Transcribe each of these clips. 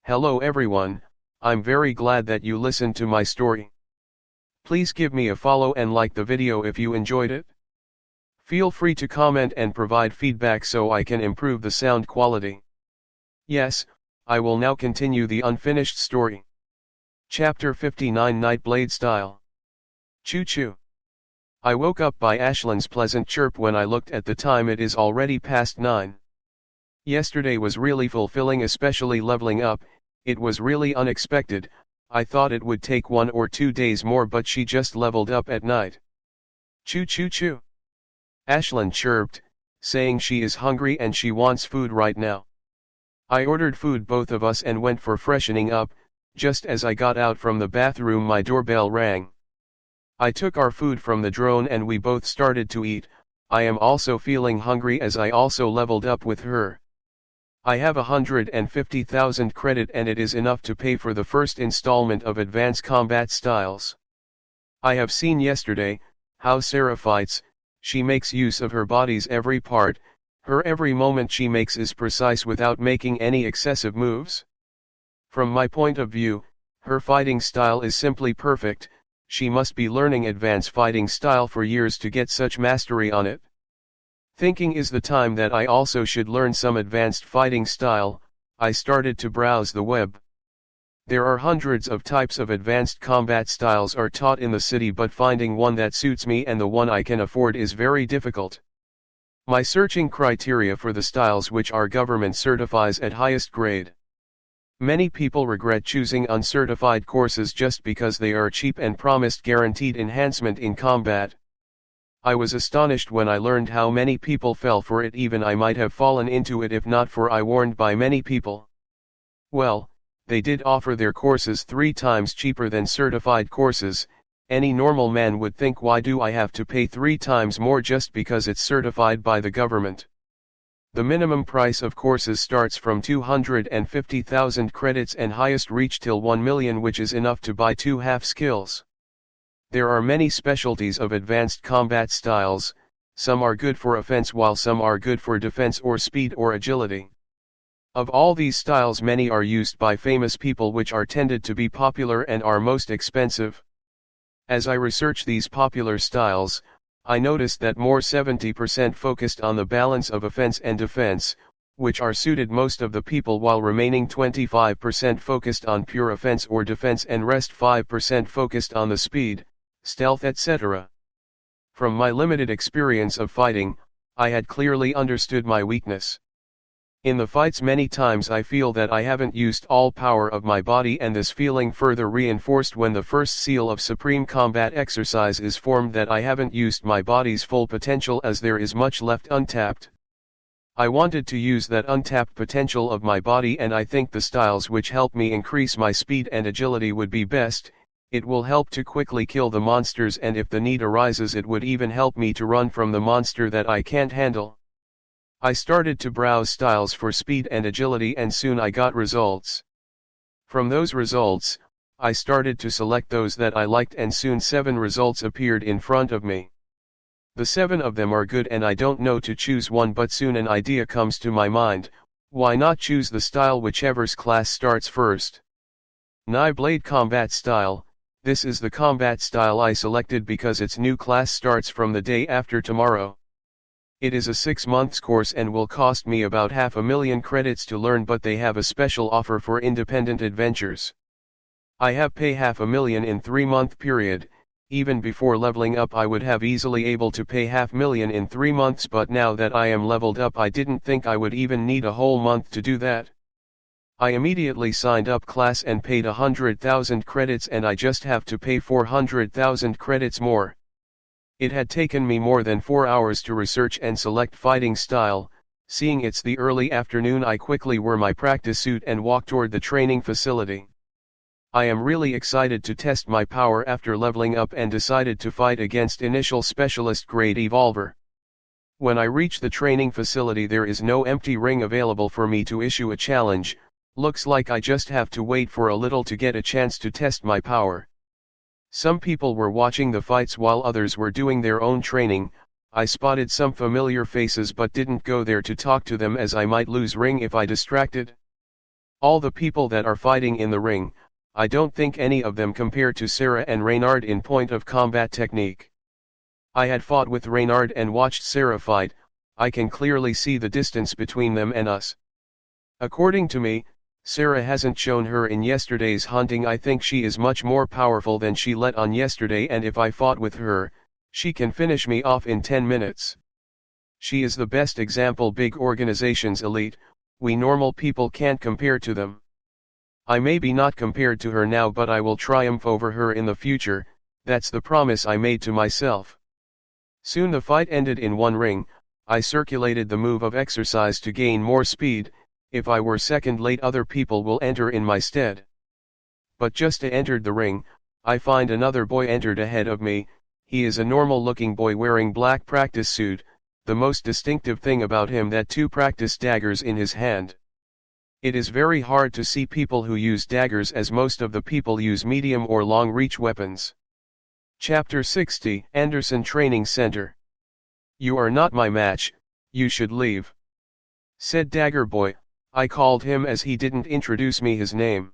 Hello everyone, I'm very glad that you listened to my story. Please give me a follow and like the video if you enjoyed it. Feel free to comment and provide feedback so I can improve the sound quality. Yes, I will now continue the unfinished story. Chapter 59 Nightblade Style. Choo choo. I woke up by Ashland's pleasant chirp. When I looked at the time, it is already past 9. Yesterday was really fulfilling, especially leveling up. It was really unexpected. I thought it would take 1 or 2 days more, but she just leveled up at night. Choo choo choo. Ashland chirped, saying she is hungry and she wants food right now. I ordered food, both of us, and went for freshening up. Just as I got out from the bathroom, my doorbell rang. I took our food from the drone and we both started to eat. I am also feeling hungry as I also leveled up with her. I have 150,000 credit and it is enough to pay for the first installment of Advanced Combat Styles. I have seen yesterday how Sarah fights. She makes use of her body's every part. Her every movement she makes is precise without making any excessive moves. From my point of view, her fighting style is simply perfect. She must be learning advanced fighting style for years to get such mastery on it. Thinking is the time that I also should learn some advanced fighting style. I started to browse the web. There are hundreds of types of advanced combat styles are taught in the city, but finding one that suits me and the one I can afford is very difficult. My searching criteria for the styles which our government certifies at highest grade. Many people regret choosing uncertified courses just because they are cheap and promised guaranteed enhancement in combat. I was astonished when I learned how many people fell for it. Even I might have fallen into it if not for I warned by many people. Well, they did offer their courses 3 times cheaper than certified courses. Any normal man would think, why do I have to pay 3 times more just because it's certified by the government? The minimum price of courses starts from 250,000 credits and highest reach till 1 million, which is enough to buy 2 half skills. There are many specialties of advanced combat styles. Some are good for offense while some are good for defense or speed or agility. Of all these styles, many are used by famous people, which are tended to be popular and are most expensive. As I research these popular styles, I noticed that more 70% focused on the balance of offense and defense, which are suited most of the people, while remaining 25% focused on pure offense or defense and rest 5% focused on the speed, stealth, etc. From my limited experience of fighting, I had clearly understood my weakness. In the fights many times I feel that I haven't used all power of my body, and this feeling further reinforced when the first seal of supreme combat exercise is formed, that I haven't used my body's full potential as there is much left untapped. I wanted to use that untapped potential of my body, and I think the styles which help me increase my speed and agility would be best. It will help to quickly kill the monsters, and if the need arises it would even help me to run from the monster that I can't handle. I started to browse styles for speed and agility and soon I got results. From those results, I started to select those that I liked and soon 7 results appeared in front of me. The 7 of them are good and I don't know to choose one, but soon an idea comes to my mind. Why not choose the style whichever's class starts first? Nightblade Combat Style. This is the combat style I selected because its new class starts from the day after tomorrow. It is a 6 months course and will cost me about 500,000 credits to learn, but they have a special offer for independent adventures. I have pay 500,000 in 3-month period. Even before leveling up I would have easily able to pay 500,000 in 3 months, but now that I am leveled up I didn't think I would even need a whole month to do that. I immediately signed up class and paid 100,000 credits, and I just have to pay 400,000 credits more. It had taken me more than 4 hours to research and select fighting style. Seeing it's the early afternoon, I quickly wore my practice suit and walked toward the training facility. I am really excited to test my power after leveling up and decided to fight against initial specialist grade evolver. When I reach the training facility there is no empty ring available for me to issue a challenge. Looks like I just have to wait for a little to get a chance to test my power. Some people were watching the fights while others were doing their own training. I spotted some familiar faces but didn't go there to talk to them as I might lose ring if I distracted. All the people that are fighting in the ring, I don't think any of them compare to Sarah and Reynard in point of combat technique. I had fought with Reynard and watched Sarah fight. I can clearly see the distance between them and us. According to me, Sarah hasn't shown her in yesterday's hunting. I think she is much more powerful than she let on yesterday, and if I fought with her, she can finish me off in 10 minutes. She is the best example. Big organizations elite, we normal people can't compare to them. I may be not compared to her now, but I will triumph over her in the future. That's the promise I made to myself. Soon the fight ended in one ring. I circulated the move of exercise to gain more speed. If I were second late, other people will enter in my stead. But just entered the ring, I find another boy entered ahead of me. He is a normal looking boy wearing black practice suit. The most distinctive thing about him that two practice daggers in his hand. It is very hard to see people who use daggers, as most of the people use medium or long reach weapons. Chapter 60, Anderson Training Center. You are not my match, you should leave, said Dagger Boy. I called him as he didn't introduce me his name.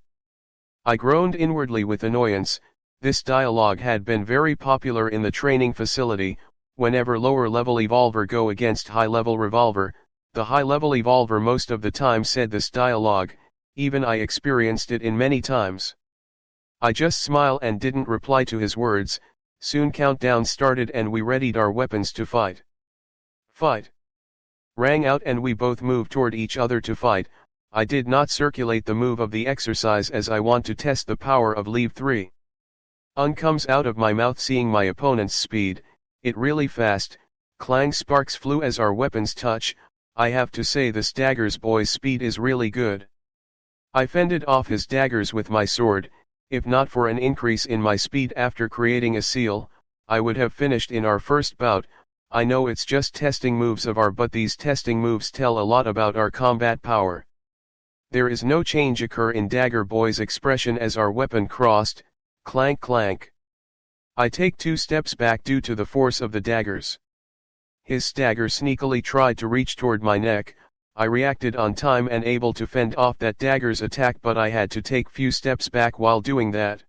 I groaned inwardly with annoyance. This dialogue had been very popular in the training facility. Whenever lower level evolver go against high level revolver, the high level evolver most of the time said this dialogue. Even I experienced it in many times. I just smiled and didn't reply to his words. Soon countdown started and we readied our weapons to fight. Fight! Rang out and we both moved toward each other to fight. I did not circulate the move of the exercise as I want to test the power of leave 3. Comes out of my mouth. Seeing my opponent's speed, it really fast. Clang, sparks flew as our weapons touch. I have to say this Daggers boy's speed is really good. I fended off his daggers with my sword. If not for an increase in my speed after creating a seal, I would have finished in our first bout. I know it's just testing moves of our, but these testing moves tell a lot about our combat power. There is no change occur in Dagger Boy's expression as our weapon crossed. Clank clank. I take 2 steps back due to the force of the daggers. His dagger sneakily tried to reach toward my neck. I reacted on time and able to fend off that dagger's attack, but I had to take few steps back while doing that.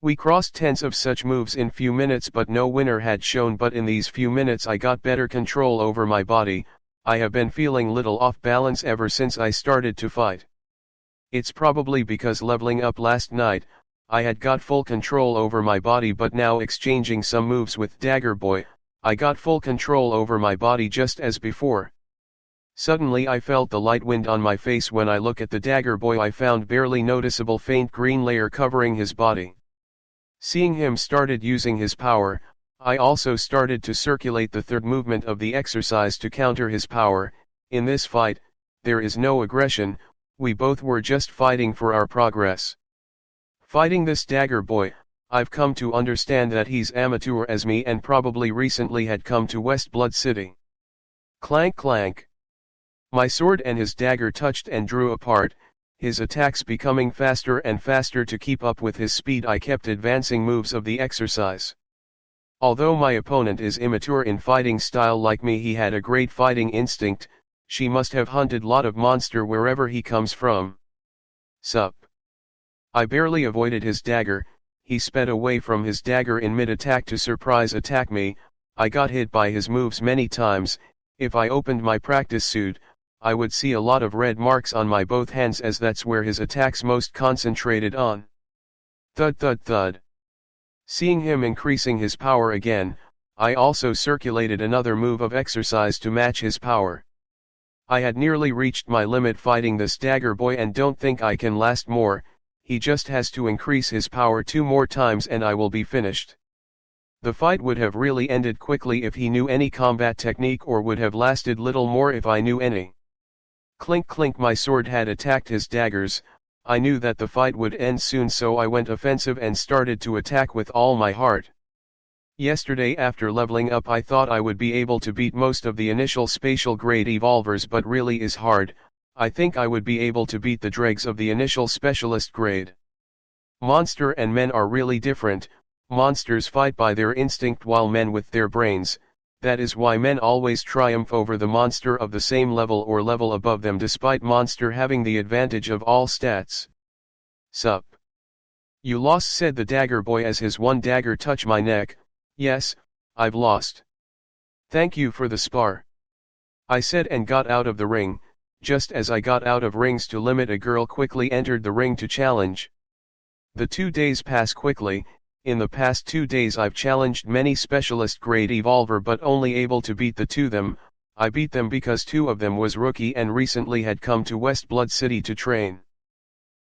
We crossed tens of such moves in few minutes, but no winner had shown. But in these few minutes I got better control over my body. I have been feeling little off balance ever since I started to fight. It's probably because leveling up last night, I had got full control over my body, but now exchanging some moves with Dagger Boy, I got full control over my body just as before. Suddenly I felt the light wind on my face. When I look at the Dagger Boy, I found barely noticeable faint green layer covering his body. Seeing him started using his power, I also started to circulate the third movement of the exercise to counter his power. In this fight, there is no aggression, we both were just fighting for our progress. Fighting this Dagger Boy, I've come to understand that he's amateur as me and probably recently had come to West Blood City. Clank clank. My sword and his dagger touched and drew apart, his attacks becoming faster and faster. To keep up with his speed, I kept advancing moves of the exercise. Although my opponent is immature in fighting style like me, he had a great fighting instinct. She must have hunted lot of monster wherever he comes from. Sup. I barely avoided his dagger. He sped away from his dagger in mid-attack to surprise attack me. I got hit by his moves many times. If I opened my practice suit, I would see a lot of red marks on my both hands, as that's where his attacks most concentrated on. Thud thud thud. Seeing him increasing his power again, I also circulated another move of exercise to match his power. I had nearly reached my limit fighting this Dagger Boy and don't think I can last more. He just has to increase his power 2 more times and I will be finished. The fight would have really ended quickly if he knew any combat technique, or would have lasted little more if I knew any. Clink clink, my sword had attacked his daggers. I knew that the fight would end soon, so I went offensive and started to attack with all my heart. Yesterday after leveling up I thought I would be able to beat most of the initial spatial grade evolvers, but really is hard. I think I would be able to beat the dregs of the initial specialist grade. Monster and men are really different. Monsters fight by their instinct while men with their brains. That is why men always triumph over the monster of the same level or level above them despite monster having the advantage of all stats. Sup. You lost, said the dagger boy as his one dagger touched my neck. Yes, I've lost. Thank you for the spar, I said and got out of the ring. Just as I got out of rings to limit, a girl quickly entered the ring to challenge. The 2 days pass quickly. In the past 2 days I've challenged many specialist grade evolver but only able to beat the 2 them. I beat them because 2 of them was rookie and recently had come to West Blood City to train.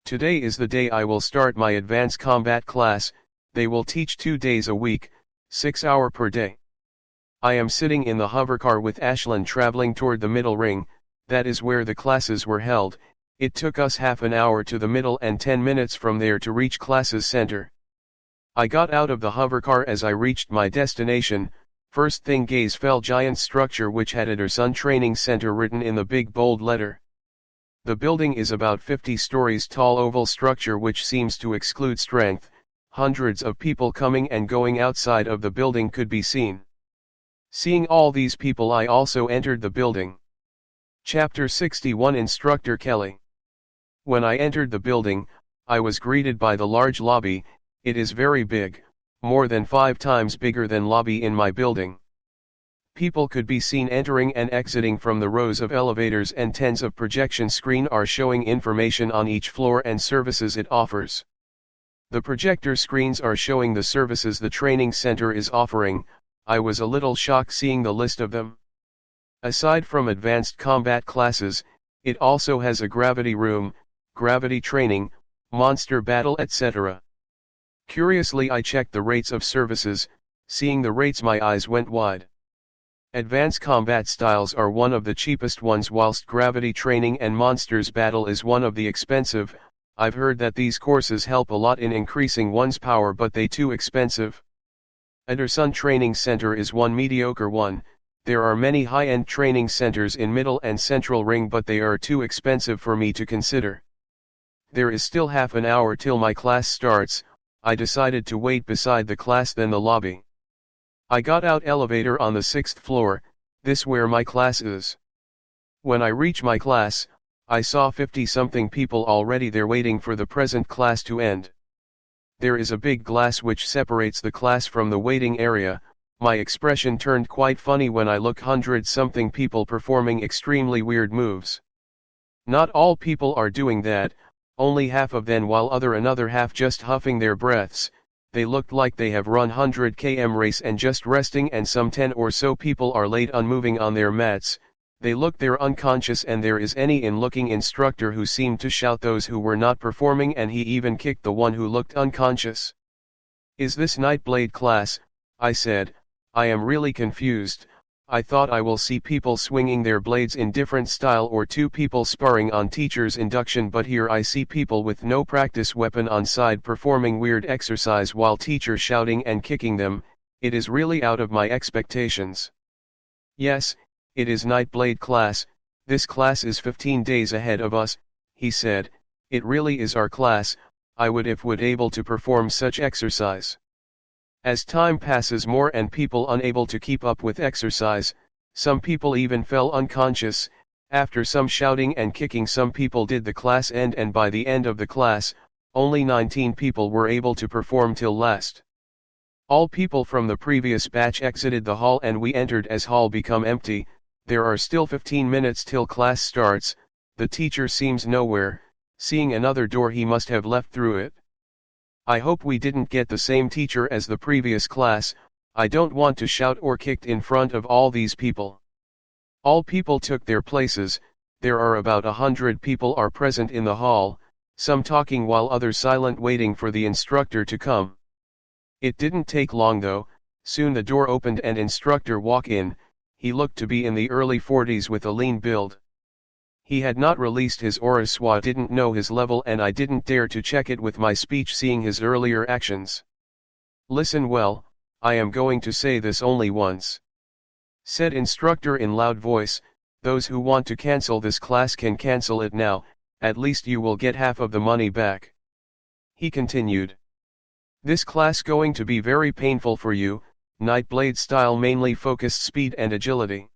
Today is the day I will start my advanced combat class. They will teach 2 days a week, 6 hours per day. I am sitting in the hovercar with Ashlyn traveling toward the middle ring. That is where the classes were held. It took us half an hour to the middle and 10 minutes from there to reach classes center. I got out of the hovercar as I reached my destination. First thing gaze fell giant structure which had Ederson Training Center written in the big bold letter. The building is about 50 stories tall oval structure which seems to exclude strength. Hundreds of people coming and going outside of the building could be seen. Seeing all these people I also entered the building. Chapter 61 Instructor Kelly. When I entered the building, I was greeted by the large lobby. It is very big, more than 5 times bigger than lobby in my building. People could be seen entering and exiting from the rows of elevators and tens of projection screen are showing information on each floor and services it offers. The projector screens are showing the services the training center is offering. I was a little shocked seeing the list of them. Aside from advanced combat classes, it also has a gravity room, gravity training, monster battle, etc. Curiously I checked the rates of services. Seeing the rates my eyes went wide. Advanced combat styles are one of the cheapest ones whilst gravity training and monsters battle is one of the expensive. I've heard that these courses help a lot in increasing one's power but they too expensive. Ederson Training Center is one mediocre one. There are many high-end training centers in middle and central ring but they are too expensive for me to consider. There is still half an hour till my class starts. I decided to wait beside the class then the lobby. I got out elevator on the 6th floor, this where my class is. When I reach my class, I saw 50-something people already there waiting for the present class to end. There is a big glass which separates the class from the waiting area. My expression turned quite funny when I look 100-something people performing extremely weird moves. Not all people are doing that, only half of them while another half just huffing their breaths. They looked like they have run 100 km race and just resting and some 10 or so people are late unmoving on their mats. They look they're unconscious and there is any in-looking instructor who seemed to shout those who were not performing and he even kicked the one who looked unconscious. Is this Nightblade class? I said. I am really confused. I thought I will see people swinging their blades in different style or 2 people sparring on teacher's induction but here I see people with no practice weapon on side performing weird exercise while teacher shouting and kicking them. It is really out of my expectations. Yes, it is Nightblade class. This class is 15 days ahead of us, he said. It really is our class. I would able to perform such exercise. As time passes more and people unable to keep up with exercise, some people even fell unconscious. After some shouting and kicking some people did the class end and by the end of the class, only 19 people were able to perform till last. All people from the previous batch exited the hall and we entered as hall become empty. There are still 15 minutes till class starts. The teacher seems nowhere. Seeing another door he must have left through it. I hope we didn't get the same teacher as the previous class. I don't want to shout or kicked in front of all these people. All people took their places. There are about 100 people are present in the hall, some talking while others silent waiting for the instructor to come. It didn't take long though. Soon the door opened and instructor walk in. He looked to be in the early 40s with a lean build. He had not released his aura, so I didn't know his level and I didn't dare to check it with my speech seeing his earlier actions. Listen well, I am going to say this only once, said instructor in loud voice. Those who want to cancel this class can cancel it now, at least you will get half of the money back. He continued. This class going to be very painful for you, Night blade style mainly focused speed and agility.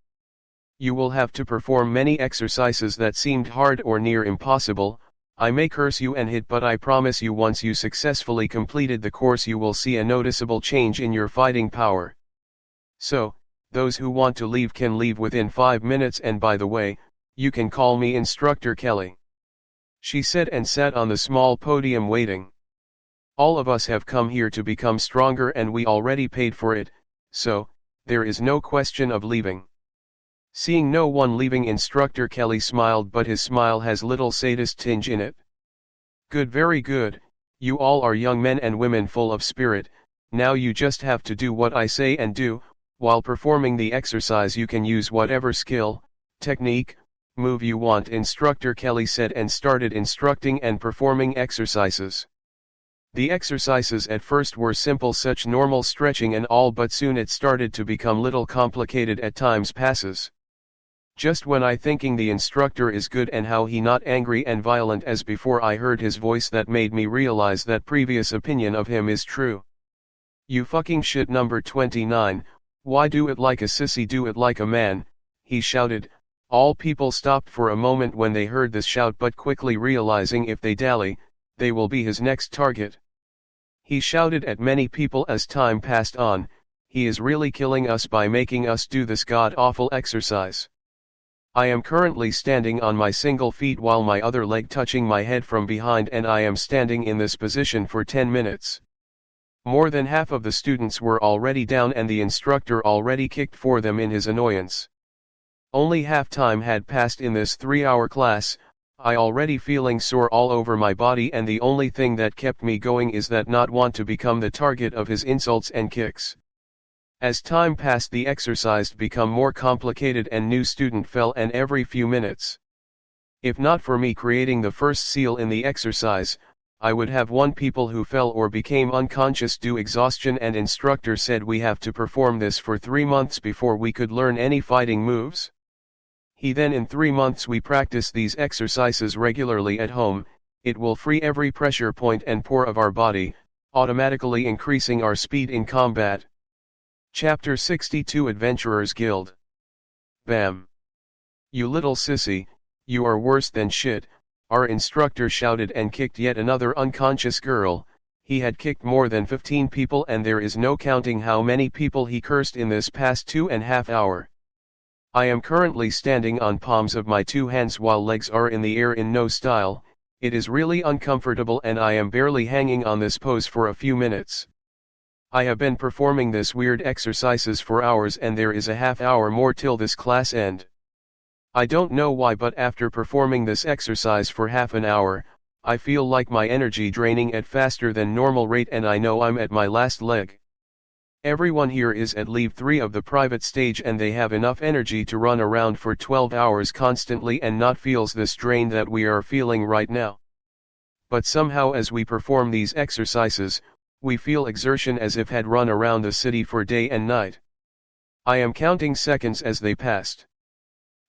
You will have to perform many exercises that seemed hard or near impossible. I may curse you and hit, but I promise you once you successfully completed the course you will see a noticeable change in your fighting power. So, those who want to leave can leave within 5 minutes, and by the way, you can call me Instructor Kelly. She said and sat on the small podium waiting. All of us have come here to become stronger and we already paid for it, so, there is no question of leaving. Seeing no one leaving, Instructor Kelly smiled, but his smile has little sadist tinge in it. Good, very good, you all are young men and women full of spirit. Now you just have to do what I say and do. While performing the exercise you can use whatever skill, technique, move you want, Instructor Kelly said, and started instructing and performing exercises. The exercises at first were simple, such normal stretching and all, but soon it started to become little complicated at times passes. Just when I thinking the instructor is good and how he not angry and violent as before, I heard his voice that made me realize that previous opinion of him is true. You fucking shit number 29, why do it like a sissy, do it like a man, he shouted. All people stopped for a moment when they heard this shout, but quickly realizing if they dally, they will be his next target. He shouted at many people as time passed on, he is really killing us by making us do this god-awful exercise. I am currently standing on my single feet while my other leg touching my head from behind, and I am standing in this position for 10 minutes. More than half of the students were already down and the instructor already kicked for them in his annoyance. Only half time had passed in this 3-hour class. I already feeling sore all over my body, and the only thing that kept me going is that not want to become the target of his insults and kicks. As time passed the exercise become more complicated and new student fell and every few minutes. If not for me creating the first seal in the exercise, I would have one people who fell or became unconscious due exhaustion, and instructor said we have to perform this for 3 months before we could learn any fighting moves. He then in 3 months we practice these exercises regularly at home, it will free every pressure point and pore of our body, automatically increasing our speed in combat. Chapter 62 Adventurers Guild. Bam! You little sissy, you are worse than shit, our instructor shouted and kicked yet another unconscious girl. He had kicked more than 15 people and there is no counting how many people he cursed in this past 2.5 hours. I am currently standing on palms of my 2 hands while legs are in the air in no style. It is really uncomfortable and I am barely hanging on this pose for a few minutes. I have been performing this weird exercises for hours and there is a half hour more till this class end. I don't know why, but after performing this exercise for half an hour, I feel like my energy draining at faster than normal rate and I know I'm at my last leg. Everyone here is at leave 3 of the private stage and they have enough energy to run around for 12 hours constantly and not feels this drain that we are feeling right now. But somehow as we perform these exercises, we feel exertion as if had run around the city for day and night. I am counting seconds as they passed.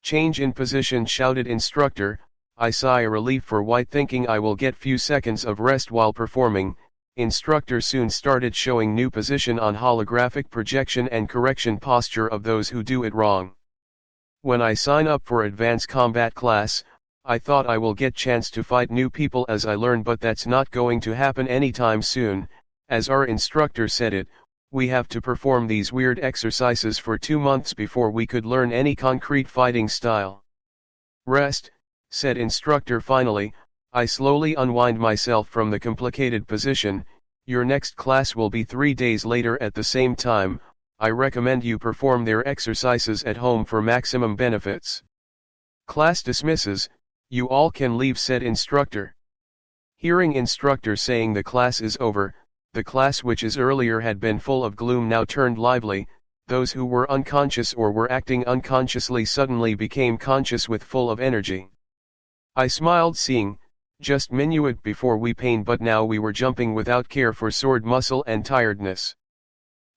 Change in position, shouted instructor. I sigh a relief for white, thinking I will get few seconds of rest while performing. Instructor soon started showing new position on holographic projection and correction posture of those who do it wrong. When I sign up for advanced combat class, I thought I will get chance to fight new people as I learn, but that's not going to happen anytime soon. As our instructor said it, we have to perform these weird exercises for 2 months before we could learn any concrete fighting style. Rest, said instructor finally. I slowly unwind myself from the complicated position. Your next class will be 3 days later at the same time. I recommend you perform their exercises at home for maximum benefits. Class dismisses, you all can leave, said instructor. Hearing instructor saying the class is over, the class which is earlier had been full of gloom now turned lively. Those who were unconscious or were acting unconsciously suddenly became conscious with full of energy. I smiled, seeing, just minuit before we pain, but now we were jumping without care for sword muscle and tiredness.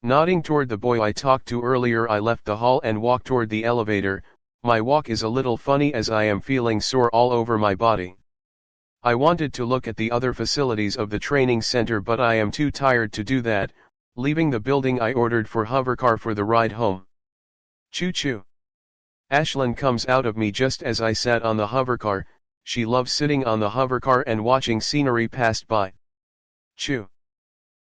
Nodding toward the boy I talked to earlier, I left the hall and walked toward the elevator. My walk is a little funny as I am feeling sore all over my body. I wanted to look at the other facilities of the training center, but I am too tired to do that. Leaving the building, I ordered for hovercar for the ride home. Choo choo. Ashlyn comes out of me just as I sat on the hovercar. She loves sitting on the hovercar and watching scenery passed by. Choo.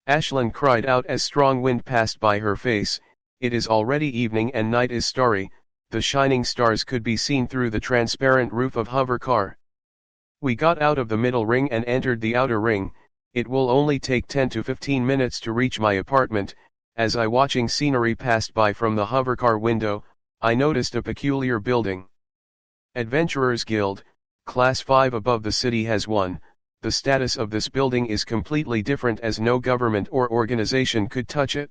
Ashlyn cried out as strong wind passed by her face. It is already evening and night is starry. The shining stars could be seen through the transparent roof of hovercar. We got out of the middle ring and entered the outer ring. It will only take 10 to 15 minutes to reach my apartment. As I watching scenery passed by from the hovercar window, I noticed a peculiar building. Adventurers Guild, Class 5 above the city has one. The status of this building is completely different as no government or organization could touch it.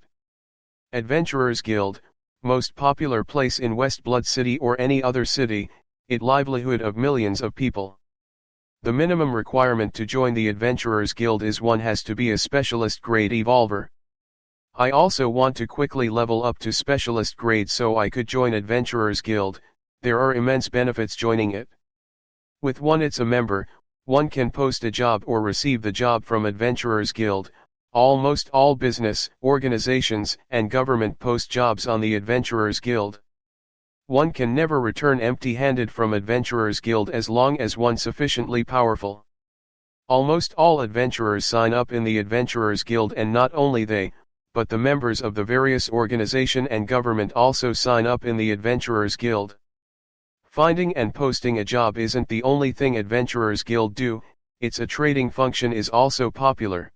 Adventurers Guild, most popular place in West Blood City or any other city, it livelihood of millions of people. The minimum requirement to join the Adventurers Guild is one has to be a specialist grade evolver. I also want to quickly level up to specialist grade so I could join Adventurers Guild. There are immense benefits joining it. With one it's a member, one can post a job or receive the job from Adventurers Guild. Almost all business, organizations, and government post jobs on the Adventurers Guild. One can never return empty-handed from Adventurers Guild as long as one sufficiently powerful. Almost all adventurers sign up in the Adventurers Guild, and not only they, but the members of the various organization and government also sign up in the Adventurers Guild. Finding and posting a job isn't the only thing Adventurers Guild do, its a trading function is also popular.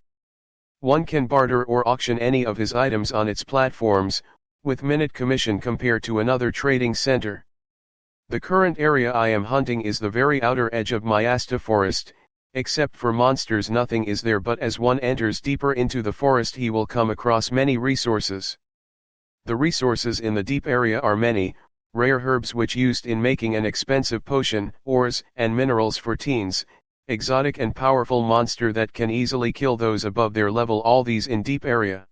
One can barter or auction any of his items on its platforms, with minute commission compared to another trading center. The current area I am hunting is the very outer edge of Myasta Forest. Except for monsters nothing is there, but as one enters deeper into the forest he will come across many resources. The resources in the deep area are many, rare herbs which used in making an expensive potion, ores and minerals for teens, exotic and powerful monster that can easily kill those above their level, all these in deep area.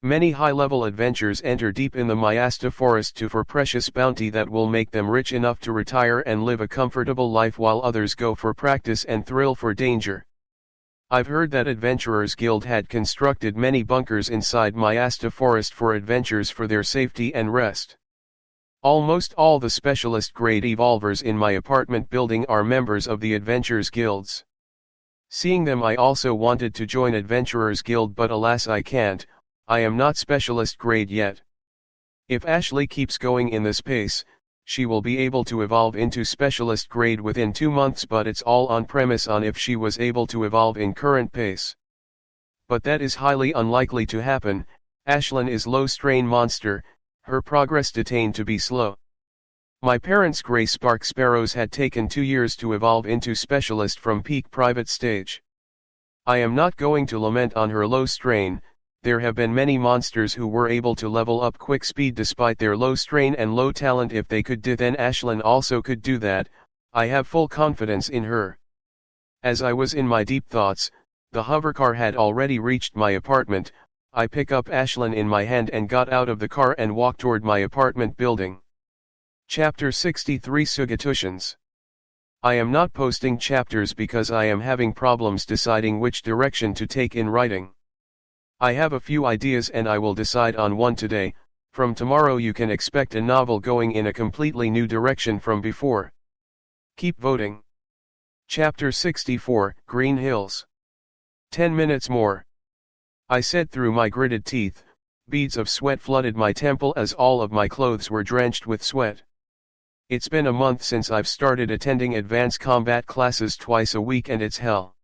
Many high-level adventurers enter deep in the Myasta forest for precious bounty that will make them rich enough to retire and live a comfortable life, while others go for practice and thrill for danger. I've heard that Adventurers Guild had constructed many bunkers inside Myasta forest for adventurers for their safety and rest. Almost all the specialist grade evolvers in my apartment building are members of the Adventurers Guilds. Seeing them I also wanted to join Adventurers Guild, but alas I can't. I am not specialist grade yet. If Ashley keeps going in this pace, she will be able to evolve into specialist grade within 2 months, but it's all on premise on if she was able to evolve in current pace. But that is highly unlikely to happen. Ashlyn is low strain monster, her progress detained to be slow. My parents' gray spark sparrows had taken 2 years to evolve into specialist from peak private stage. I am not going to lament on her low strain. There have been many monsters who were able to level up quick speed despite their low strain and low talent. If they could do, then Ashlyn also could do that. I have full confidence in her. As I was in my deep thoughts, the hovercar had already reached my apartment. I pick up Ashlyn in my hand and got out of the car and walked toward my apartment building. Chapter 63 Suggestions. I am not posting chapters because I am having problems deciding which direction to take in writing. I have a few ideas and I will decide on one today. From tomorrow you can expect a novel going in a completely new direction from before. Keep voting. Chapter 64, Green Hills. 10 minutes more. I said through my gritted teeth. Beads of sweat flooded my temple as all of my clothes were drenched with sweat. It's been a month since I've started attending advanced combat classes twice a week and it's hell.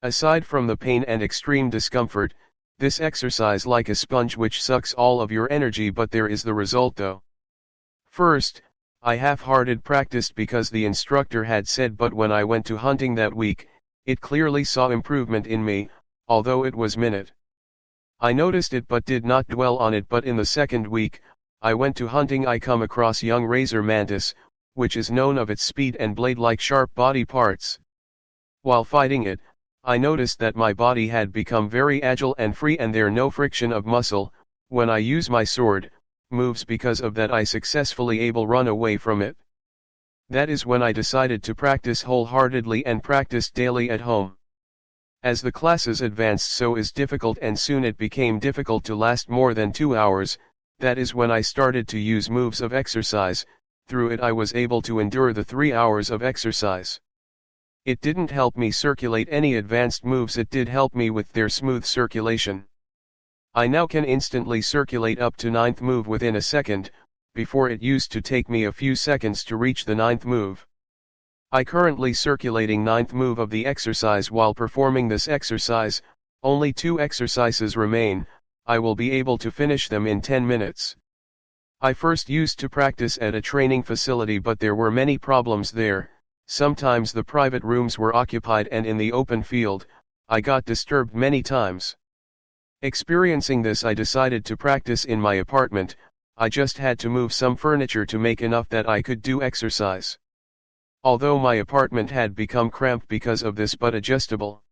Aside from the pain and extreme discomfort, this exercise like a sponge which sucks all of your energy, but there is the result though. First, I half-hearted practiced because the instructor had said, but when I went to hunting that week, it clearly saw improvement in me, although it was minute. I noticed it but did not dwell on it, but in the second week, I went to hunting. I come across young razor mantis, which is known of its speed and blade-like sharp body parts. While fighting it, I noticed that my body had become very agile and free and there no friction of muscle. When I use my sword, moves because of that I successfully able run away from it. That is when I decided to practice wholeheartedly and practiced daily at home. As the classes advanced, so is difficult, and soon it became difficult to last more than 2 hours. That is when I started to use moves of exercise. Through it I was able to endure the 3 hours of exercise. It didn't help me circulate any advanced moves, it did help me with their smooth circulation. I now can instantly circulate up to 9th move within a second, before it used to take me a few seconds to reach the 9th move. I currently circulating 9th move of the exercise. While performing this exercise, only 2 exercises remain. I will be able to finish them in 10 minutes. I first used to practice at a training facility, but there were many problems there. Sometimes the private rooms were occupied, and in the open field, I got disturbed many times. Experiencing this, I decided to practice in my apartment. I just had to move some furniture to make enough that I could do exercise. Although my apartment had become cramped because of this, but adjustable.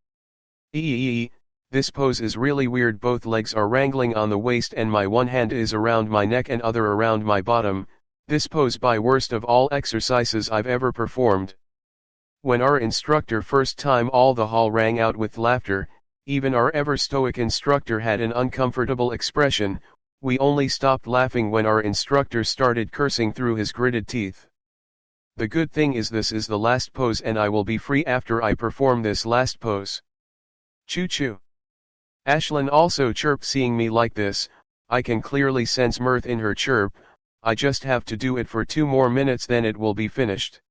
This pose is really weird. Both legs are wrangling on the waist and my one hand is around my neck and other around my bottom. This pose by worst of all exercises I've ever performed. When our instructor first time, all the hall rang out with laughter. Even our ever stoic instructor had an uncomfortable expression. We only stopped laughing when our instructor started cursing through his gritted teeth. The good thing is this is the last pose and I will be free after I perform this last pose. Choo choo. Ashlyn also chirped seeing me like this. I can clearly sense mirth in her chirp. I just have to do it for 2 more minutes, then it will be finished.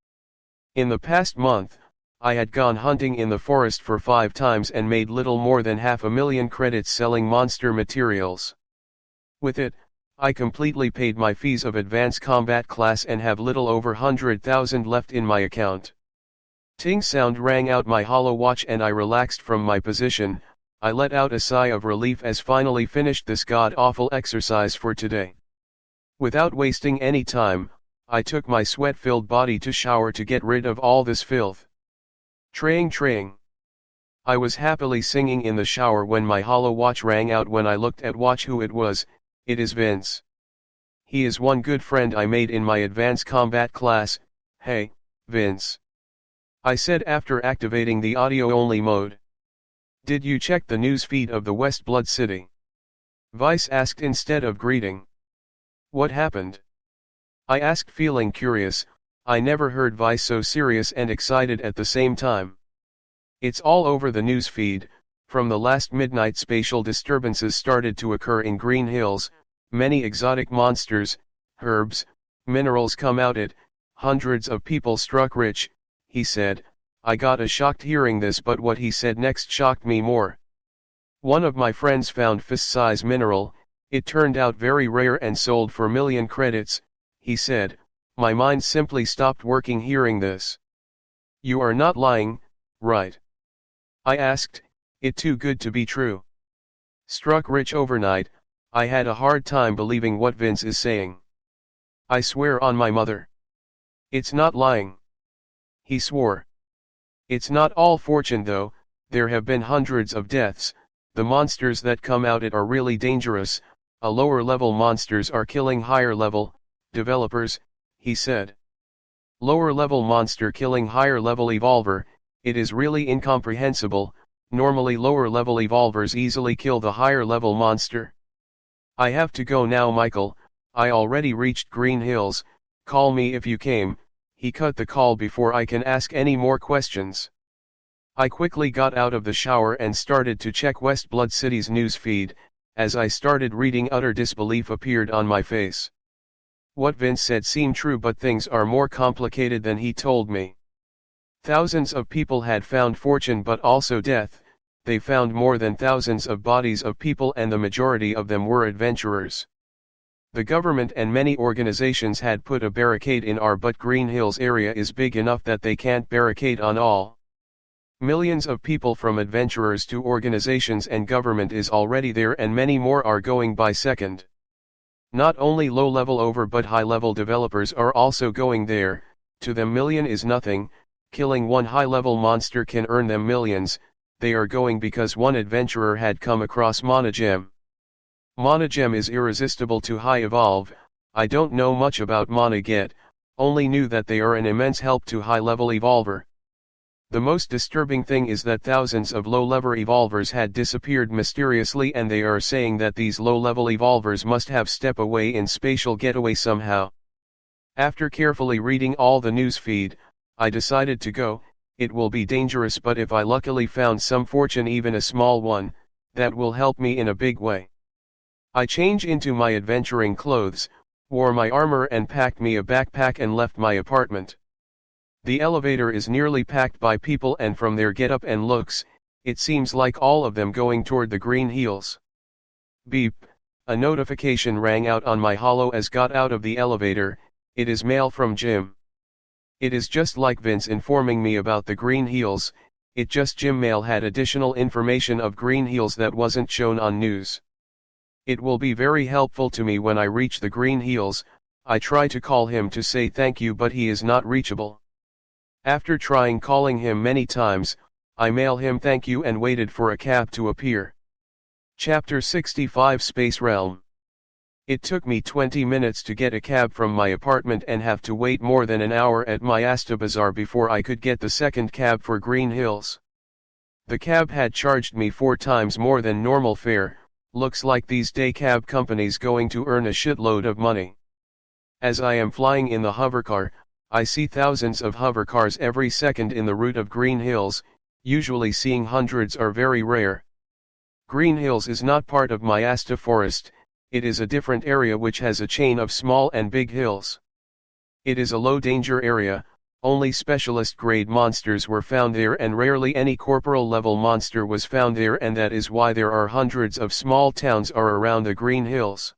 In the past month, I had gone hunting in the forest for 5 times and made little more than 500,000 credits selling monster materials. With it, I completely paid my fees of advanced combat class and have little over 100,000 left in my account. Ting sound rang out my hollow watch and I relaxed from my position. I let out a sigh of relief as finally finished this god-awful exercise for today. Without wasting any time, I took my sweat-filled body to shower to get rid of all this filth. Traying. I was happily singing in the shower when my hollow watch rang out. When I looked at watch who it was, it is Vince. He is one good friend I made in my advanced combat class. Hey, Vince. I said after activating the audio-only mode. Did you check the news feed of the West Blood City? Vice asked instead of greeting. What happened? I asked, feeling curious. I never heard Vice so serious and excited at the same time. It's all over the news feed. From the last midnight, spatial disturbances started to occur in Green Hills. Many exotic monsters, herbs, minerals come out. Hundreds of people struck rich, he said. I got a shocked hearing this, but what he said next shocked me more. One of my friends found fist-size mineral. It turned out very rare and sold for million credits, he said. My mind simply stopped working hearing this. You are not lying, right? I asked. It too good to be true. Struck rich overnight. I had a hard time believing what Vince is saying. I swear on my mother. It's not lying. He swore. It's not all fortune though. There have been hundreds of deaths. The monsters that come out are really dangerous. A lower level monsters are killing higher level developers, he said. Lower level monster killing higher level evolver. It is really incomprehensible. Normally lower level evolvers easily kill the higher level monster. I have to go now, Michael. I already reached Green Hills. Call me if you came. He cut the call before I can ask any more questions. I quickly got out of the shower and started to check West Blood City's news feed. As I started reading, utter disbelief appeared on my face. What Vince said seemed true, but things are more complicated than he told me. Thousands of people had found fortune but also death. They found more than thousands of bodies of people and the majority of them were adventurers. The government and many organizations had put a barricade in our but Green Hills area is big enough that they can't barricade on all. Millions of people from adventurers to organizations and government is already there, and many more are going by second. Not only low-level over but high-level developers are also going there. To them million is nothing. Killing one high-level monster can earn them millions. They are going because one adventurer had come across Monogem. Monogem is irresistible to high evolve. I don't know much about Monog yet, only knew that they are an immense help to high-level evolver. The most disturbing thing is that thousands of low-level evolvers had disappeared mysteriously, and they are saying that these low-level evolvers must have stepped away in spatial getaway somehow. After carefully reading all the news feed, I decided to go. It will be dangerous, but if I luckily found some fortune, even a small one, that will help me in a big way. I changed into my adventuring clothes, wore my armor and packed me a backpack and left my apartment. The elevator is nearly packed by people, and from their getup and looks, it seems like all of them going toward the Green Hills. Beep, a notification rang out on my holo as got out of the elevator. It is mail from Jim. It is just like Vince informing me about the Green Hills, it just Jim mail had additional information of Green Hills that wasn't shown on news. It will be very helpful to me when I reach the Green Hills. I try to call him to say thank you, but he is not reachable. After trying calling him many times, I mail him thank you and waited for a cab to appear. Chapter 65 Space Realm. It took me 20 minutes to get a cab from my apartment and have to wait more than an hour at my Asta Bazaar before I could get the second cab for Green Hills. The cab had charged me 4 times more than normal fare. Looks like these day cab companies going to earn a shitload of money. As I am flying in the hovercar, I see thousands of hovercars every second in the route of Green Hills. Usually seeing hundreds are very rare. Green Hills is not part of my Asta forest. It is a different area which has a chain of small and big hills. It is a low danger area. Only specialist grade monsters were found there, and rarely any corporal level monster was found there, and that is why there are hundreds of small towns are around the Green Hills.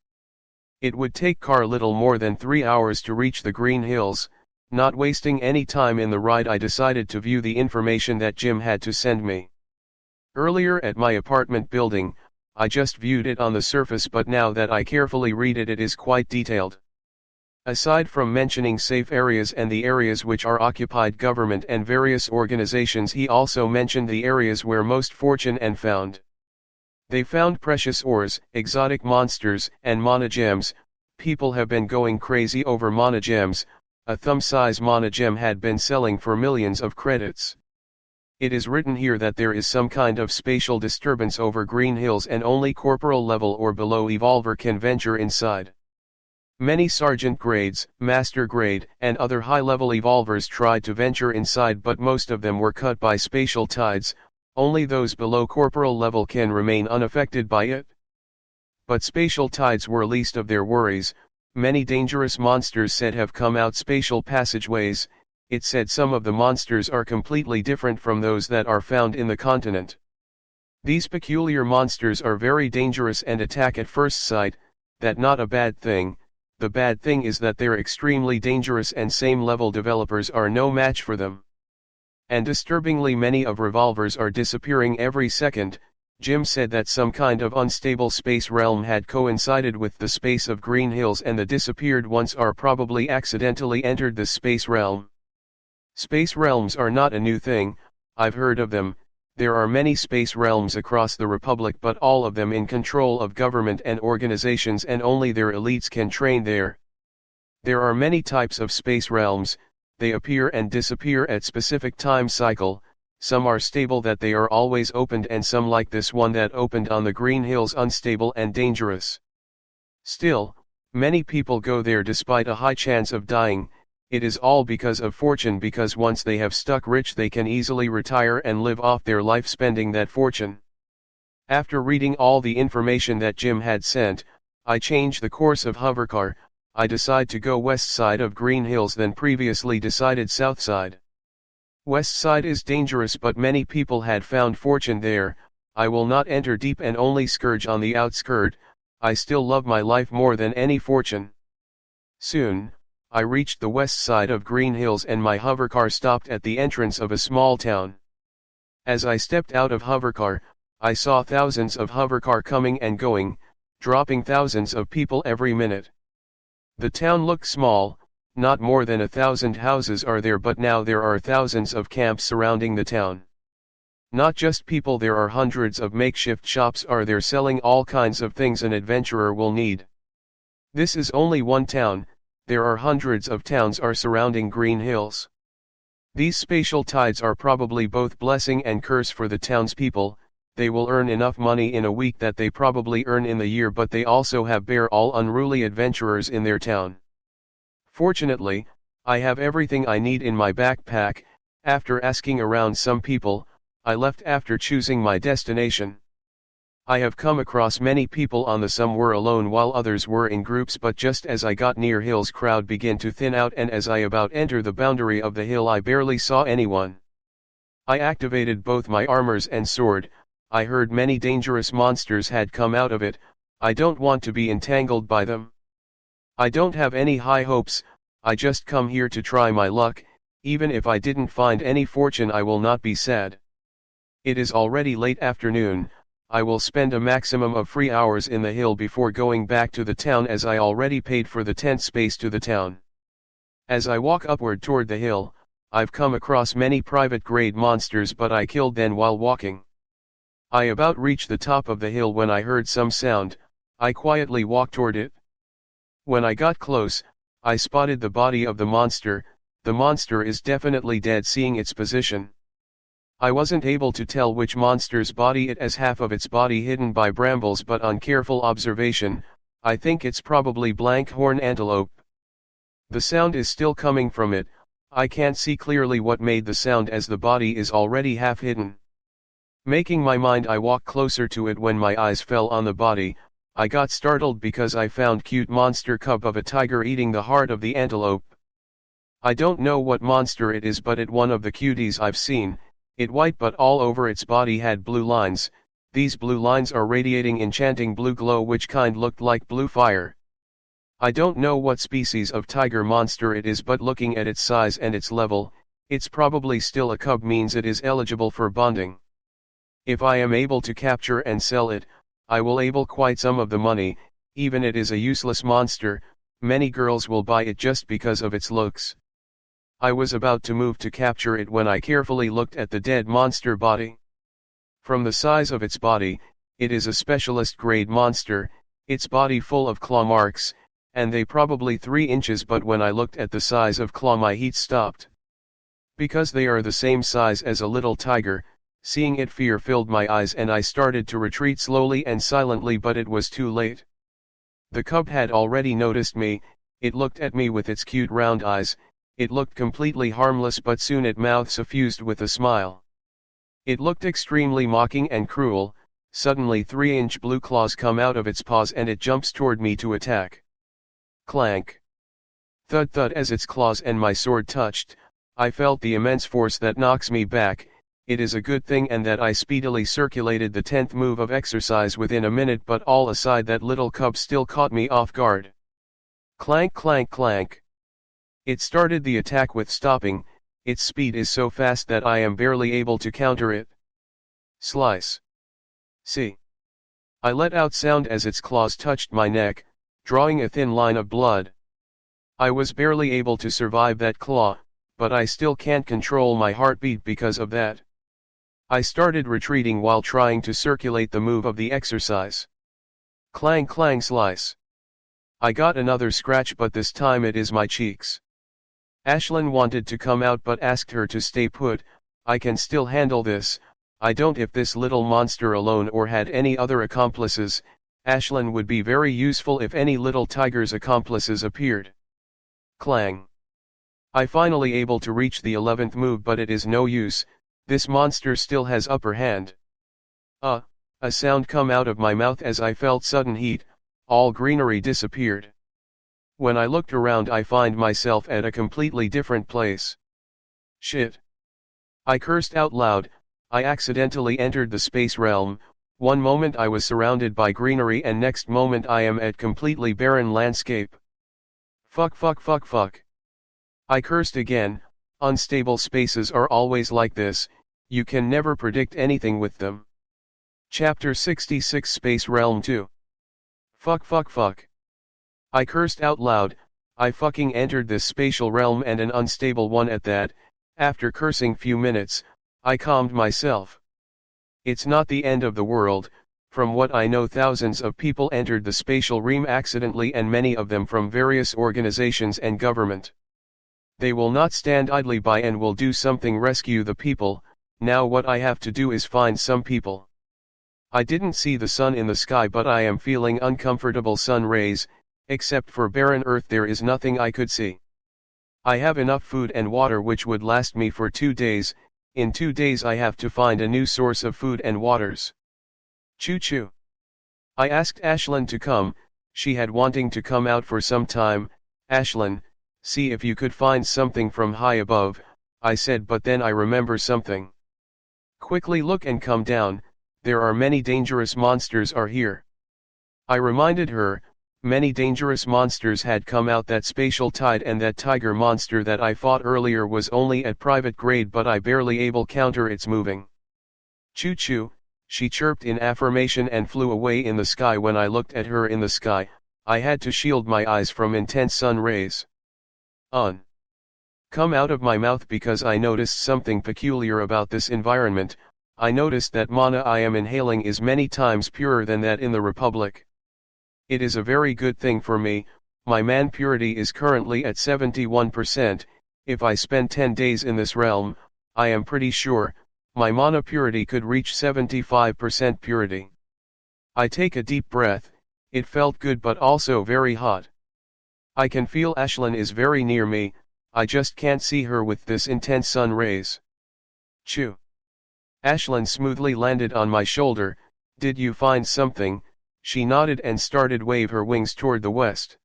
It would take car little more than 3 hours to reach the Green Hills. Not wasting any time in the ride, I decided to view the information that Jim had to send me. Earlier at my apartment building, I just viewed it on the surface, but now that I carefully read it, it is quite detailed. Aside from mentioning safe areas and the areas which are occupied government and various organizations, he also mentioned the areas where most fortune and found. They found precious ores, exotic monsters, and monogems. People have been going crazy over monogems. A thumb-size monogem had been selling for millions of credits. It is written here that there is some kind of spatial disturbance over Green Hills, and only corporal level or below evolver can venture inside. Many sergeant grades, master grade, and other high-level evolvers tried to venture inside, but most of them were cut by spatial tides. Only those below corporal level can remain unaffected by it. But spatial tides were least of their worries. Many dangerous monsters said have come out spatial passageways. It said some of the monsters are completely different from those that are found in the continent. These peculiar monsters are very dangerous and attack at first sight. That not a bad thing. The bad thing is that they're extremely dangerous and same level developers are no match for them. And disturbingly many of revolvers are disappearing every second. Jim said that some kind of unstable space realm had coincided with the space of Green Hills, and the disappeared ones are probably accidentally entered the space realm. Space realms are not a new thing. I've heard of them. There are many space realms across the Republic, but all of them in control of government and organizations, and only their elites can train there. There are many types of space realms. They appear and disappear at specific time cycle. Some are stable, that they are always opened, and some like this one that opened on the Green Hills unstable and dangerous. Still, many people go there despite a high chance of dying. It is all because of fortune, because once they have stuck rich they can easily retire and live off their life spending that fortune. After reading all the information that Jim had sent, I changed the course of hovercar. I decide to go west side of Green Hills than previously decided south side. West side is dangerous, but many people had found fortune there. I will not enter deep and only scourge on the outskirt. I still love my life more than any fortune. Soon, I reached the west side of Green Hills and my hovercar stopped at the entrance of a small town. As I stepped out of hovercar, I saw thousands of hovercar coming and going, dropping thousands of people every minute. The town looked small. Not more than 1,000 houses are there, but now there are thousands of camps surrounding the town. Not just people, there are hundreds of makeshift shops are there selling all kinds of things an adventurer will need. This is only one town. There are hundreds of towns are surrounding Green Hills. These spatial tides are probably both blessing and curse for the townspeople. They will earn enough money in a week that they probably earn in the year, but they also have bear all unruly adventurers in their town. Fortunately, I have everything I need in my backpack. After asking around some people, I left after choosing my destination. I have come across many people on the some were alone while others were in groups, but just as I got near hills, crowd began to thin out, and as I about enter the boundary of the hill I barely saw anyone. I activated both my armors and sword. I heard many dangerous monsters had come out of it. I don't want to be entangled by them. I don't have any high hopes, I just come here to try my luck. Even if I didn't find any fortune, I will not be sad. It is already late afternoon. I will spend a maximum of 3 hours in the hill before going back to the town, as I already paid for the tent space to the town. As I walk upward toward the hill, I've come across many private grade monsters, but I killed them while walking. I about reached the top of the hill when I heard some sound. I quietly walked toward it. When I got close, I spotted the body of the monster. The monster is definitely dead, seeing its position. I wasn't able to tell which monster's body it is, half of its body hidden by brambles, but on careful observation, I think it's probably blank horn antelope. The sound is still coming from it. I can't see clearly what made the sound, as the body is already half hidden. Making my mind, I walked closer to it. When my eyes fell on the body, I got startled because I found cute monster cub of a tiger eating the heart of the antelope. I don't know what monster it is, but it one of the cuties I've seen. It white, but all over its body had blue lines. These blue lines are radiating enchanting blue glow, which kind looked like blue fire. I don't know what species of tiger monster it is, but looking at its size and its level, it's probably still a cub, means it is eligible for bonding. If I am able to capture and sell it, I will able quite some of the money. Even it is a useless monster, many girls will buy it just because of its looks. I was about to move to capture it when I carefully looked at the dead monster body. From the size of its body, it is a specialist grade monster, its body full of claw marks, and they probably 3 inches, but when I looked at the size of claw, my heat stopped. Because they are the same size as a little tiger, seeing it, fear filled my eyes and I started to retreat slowly and silently, but it was too late. The cub had already noticed me. It looked at me with its cute round eyes. It looked completely harmless, but soon its mouth suffused with a smile. It looked extremely mocking and cruel. Suddenly 3-inch blue claws come out of its paws and it jumps toward me to attack. Clank. Thud thud as its claws and my sword touched. I felt the immense force that knocks me back. It is a good thing and that I speedily circulated the 10th move of exercise within a minute, but all aside, that little cub still caught me off guard. Clank clank clank. It started the attack with stopping. Its speed is so fast that I am barely able to counter it. Slice. See. I let out sound as its claws touched my neck, drawing a thin line of blood. I was barely able to survive that claw, but I still can't control my heartbeat because of that. I started retreating while trying to circulate the move of the exercise. Clang clang slice. I got another scratch, but this time it is my cheeks. Ashlyn wanted to come out but asked her to stay put. I can still handle this. I don't. If this little monster alone or had any other accomplices, Ashlyn would be very useful if any little tiger's accomplices appeared. Clang. I finally able to reach the 11th move, but it is no use. This monster still has upper hand. A sound come out of my mouth as I felt sudden heat. All greenery disappeared. When I looked around, I find myself at a completely different place. Shit. I cursed out loud. I accidentally entered the space realm. One moment I was surrounded by greenery and next moment I am at completely barren landscape. Fuck fuck fuck fuck. I cursed again. Unstable spaces are always like this. You can never predict anything with them. Chapter 66 Space Realm 2. Fuck fuck fuck. I cursed out loud. I fucking entered this spatial realm, and an unstable one at that. After cursing few minutes, I calmed myself. It's not the end of the world. From what I know, thousands of people entered the spatial realm accidentally, and many of them from various organizations and government. They will not stand idly by and will do something rescue the people. Now what I have to do is find some people. I didn't see the sun in the sky, but I am feeling uncomfortable sun rays. Except for barren earth there is nothing I could see. I have enough food and water which would last me for 2 days. In 2 days I have to find a new source of food and waters. Choo choo. I asked Ashlyn to come. She had wanting to come out for some time. Ashlyn, see if you could find something from high above, I said, but then I remember something. Quickly look and come down, there are many dangerous monsters are here. I reminded her, many dangerous monsters had come out that spatial tide, and that tiger monster that I fought earlier was only at private grade, but I barely able counter its moving. Choo choo, she chirped in affirmation and flew away in the sky. When I looked at her in the sky, I had to shield my eyes from intense sun rays. Come out of my mouth because I noticed something peculiar about this environment. I noticed that mana I am inhaling is many times purer than that in the Republic. It is a very good thing for me. My man purity is currently at 71%, if I spend 10 days in this realm, I am pretty sure, my mana purity could reach 75% purity. I take a deep breath, it felt good but also very hot. I can feel Ashlyn is very near me, I just can't see her with this intense sun rays. Chew. Ashlyn smoothly landed on my shoulder. Did you find something? She nodded and started wave her wings toward the west.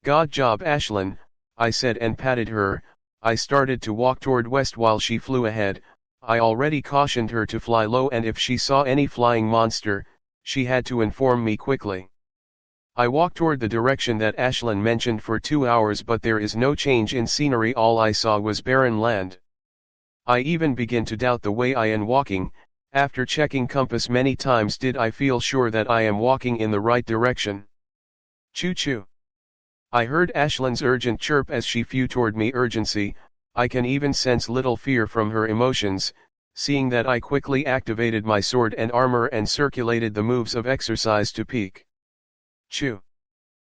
Good job Ashlyn, I said and patted her. I started to walk toward west while she flew ahead. I already cautioned her to fly low, and if she saw any flying monster, she had to inform me quickly. I walked toward the direction that Ashlyn mentioned for 2 hours, but there is no change in scenery. All I saw was barren land. I even begin to doubt the way I am walking. After checking compass many times did I feel sure that I am walking in the right direction. Choo choo. I heard Ashlyn's urgent chirp as she flew toward me. Urgency, I can even sense little fear from her emotions. Seeing that, I quickly activated my sword and armor and circulated the moves of exercise to peak. Choo.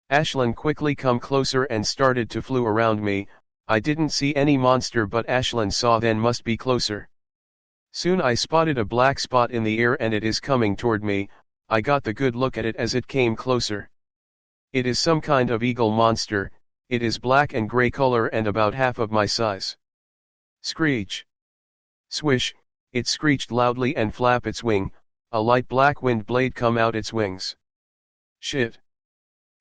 Ashlyn quickly come closer and started to flew around me. I didn't see any monster, but Ashlyn saw, then must be closer. Soon I spotted a black spot in the air and it is coming toward me. I got the good look at it as it came closer. It is some kind of eagle monster. It is black and gray color and about half of my size. Screech. Swish, it screeched loudly and flap its wing. A light black wind blade come out its wings. Shit.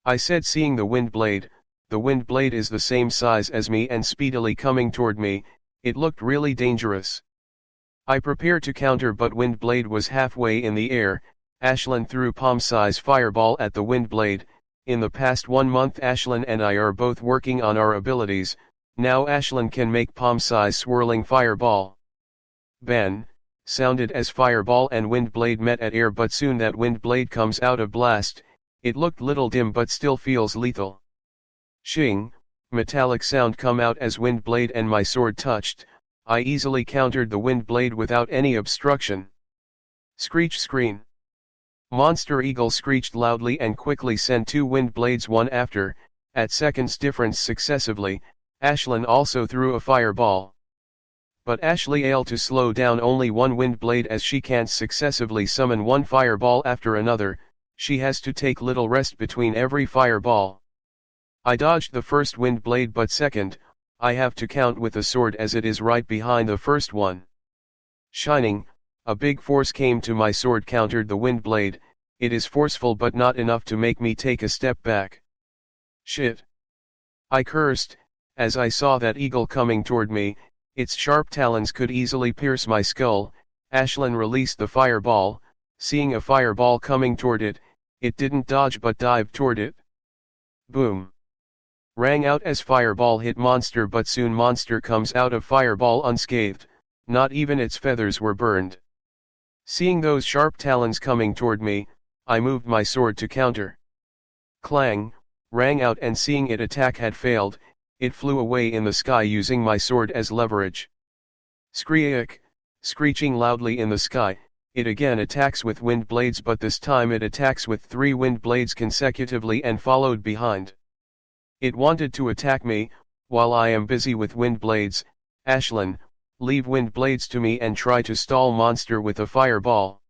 I said, seeing the wind blade. The wind blade is the same size as me and speedily coming toward me. It looked really dangerous. I prepared to counter, but wind blade was halfway in the air. Ashlyn threw palm-size fireball at the wind blade. In the past 1 month Ashlyn and I are both working on our abilities. Now Ashlyn can make palm-size swirling fireball. Ban, sounded as fireball and wind blade met at air, but soon that wind blade comes out of blast. It looked little dim but still feels lethal. Shing, metallic sound come out as wind blade and my sword touched. I easily countered the wind blade without any obstruction. Screech screen. Monster eagle screeched loudly and quickly sent 2 wind blades one after, at seconds difference successively. Ashlyn also threw a fireball. But Ashley able to slow down only 1 wind blade as she can't successively summon 1 fireball after another. She has to take little rest between every fireball. I dodged the first wind blade, but second, I have to count with the sword as it is right behind the first one. Shining, a big force came to my sword, countered the wind blade. It is forceful but not enough to make me take a step back. Shit. I cursed, as I saw that eagle coming toward me. Its sharp talons could easily pierce my skull. Ashlyn released the fireball. Seeing a fireball coming toward it, it didn't dodge but dived toward it. Boom. Rang out as fireball hit monster, but soon monster comes out of fireball unscathed, not even its feathers were burned. Seeing those sharp talons coming toward me, I moved my sword to counter. Clang, rang out, and seeing it attack had failed, it flew away in the sky using my sword as leverage. Screech, screeching loudly in the sky, it again attacks with wind blades, but this time it attacks with 3 wind blades consecutively and followed behind. It wanted to attack me. while I am busy with wind blades, Ashlyn, leave wind blades to me and try to stall monster with a fireball.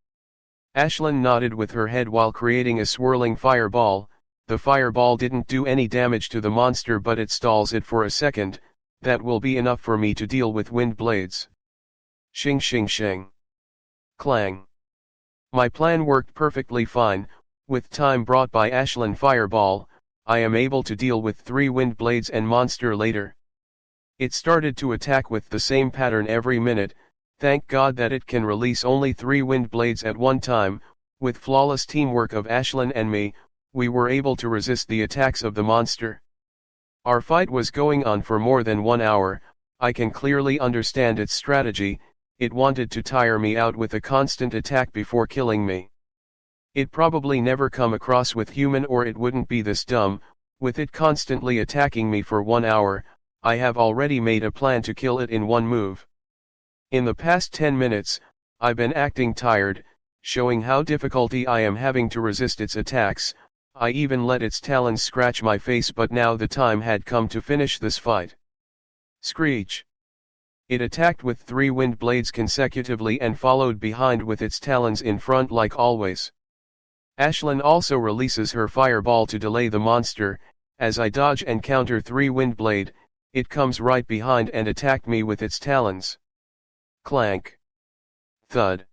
Ashlyn nodded with her head while creating a swirling fireball. The fireball didn't do any damage to the monster but it stalls it for a second. That will be enough for me to deal with wind blades. Shing shing shing. Clang. My plan worked perfectly fine. With time brought by Ashlyn fireball, I am able to deal with 3 wind blades and monster later. It started to attack with the same pattern every minute. Thank God that it can release only 3 wind blades at one time. With flawless teamwork of Ashlyn and me, we were able to resist the attacks of the monster. Our fight was going on for more than 1 hour. I can clearly understand its strategy. It wanted to tire me out with a constant attack before killing me. It probably never come across with human or it wouldn't be this dumb. With it constantly attacking me for 1 hour, I have already made a plan to kill it in one move. In the past 10 minutes, I've been acting tired, showing how difficulty I am having to resist its attacks. I even let its talons scratch my face, but now the time had come to finish this fight. Screech. It attacked with 3 wind blades consecutively and followed behind with its talons in front like always. Ashlyn also releases her fireball to delay the monster. As I dodge and counter 3 wind blade, it comes right behind and attacked me with its talons. Clank. Thud.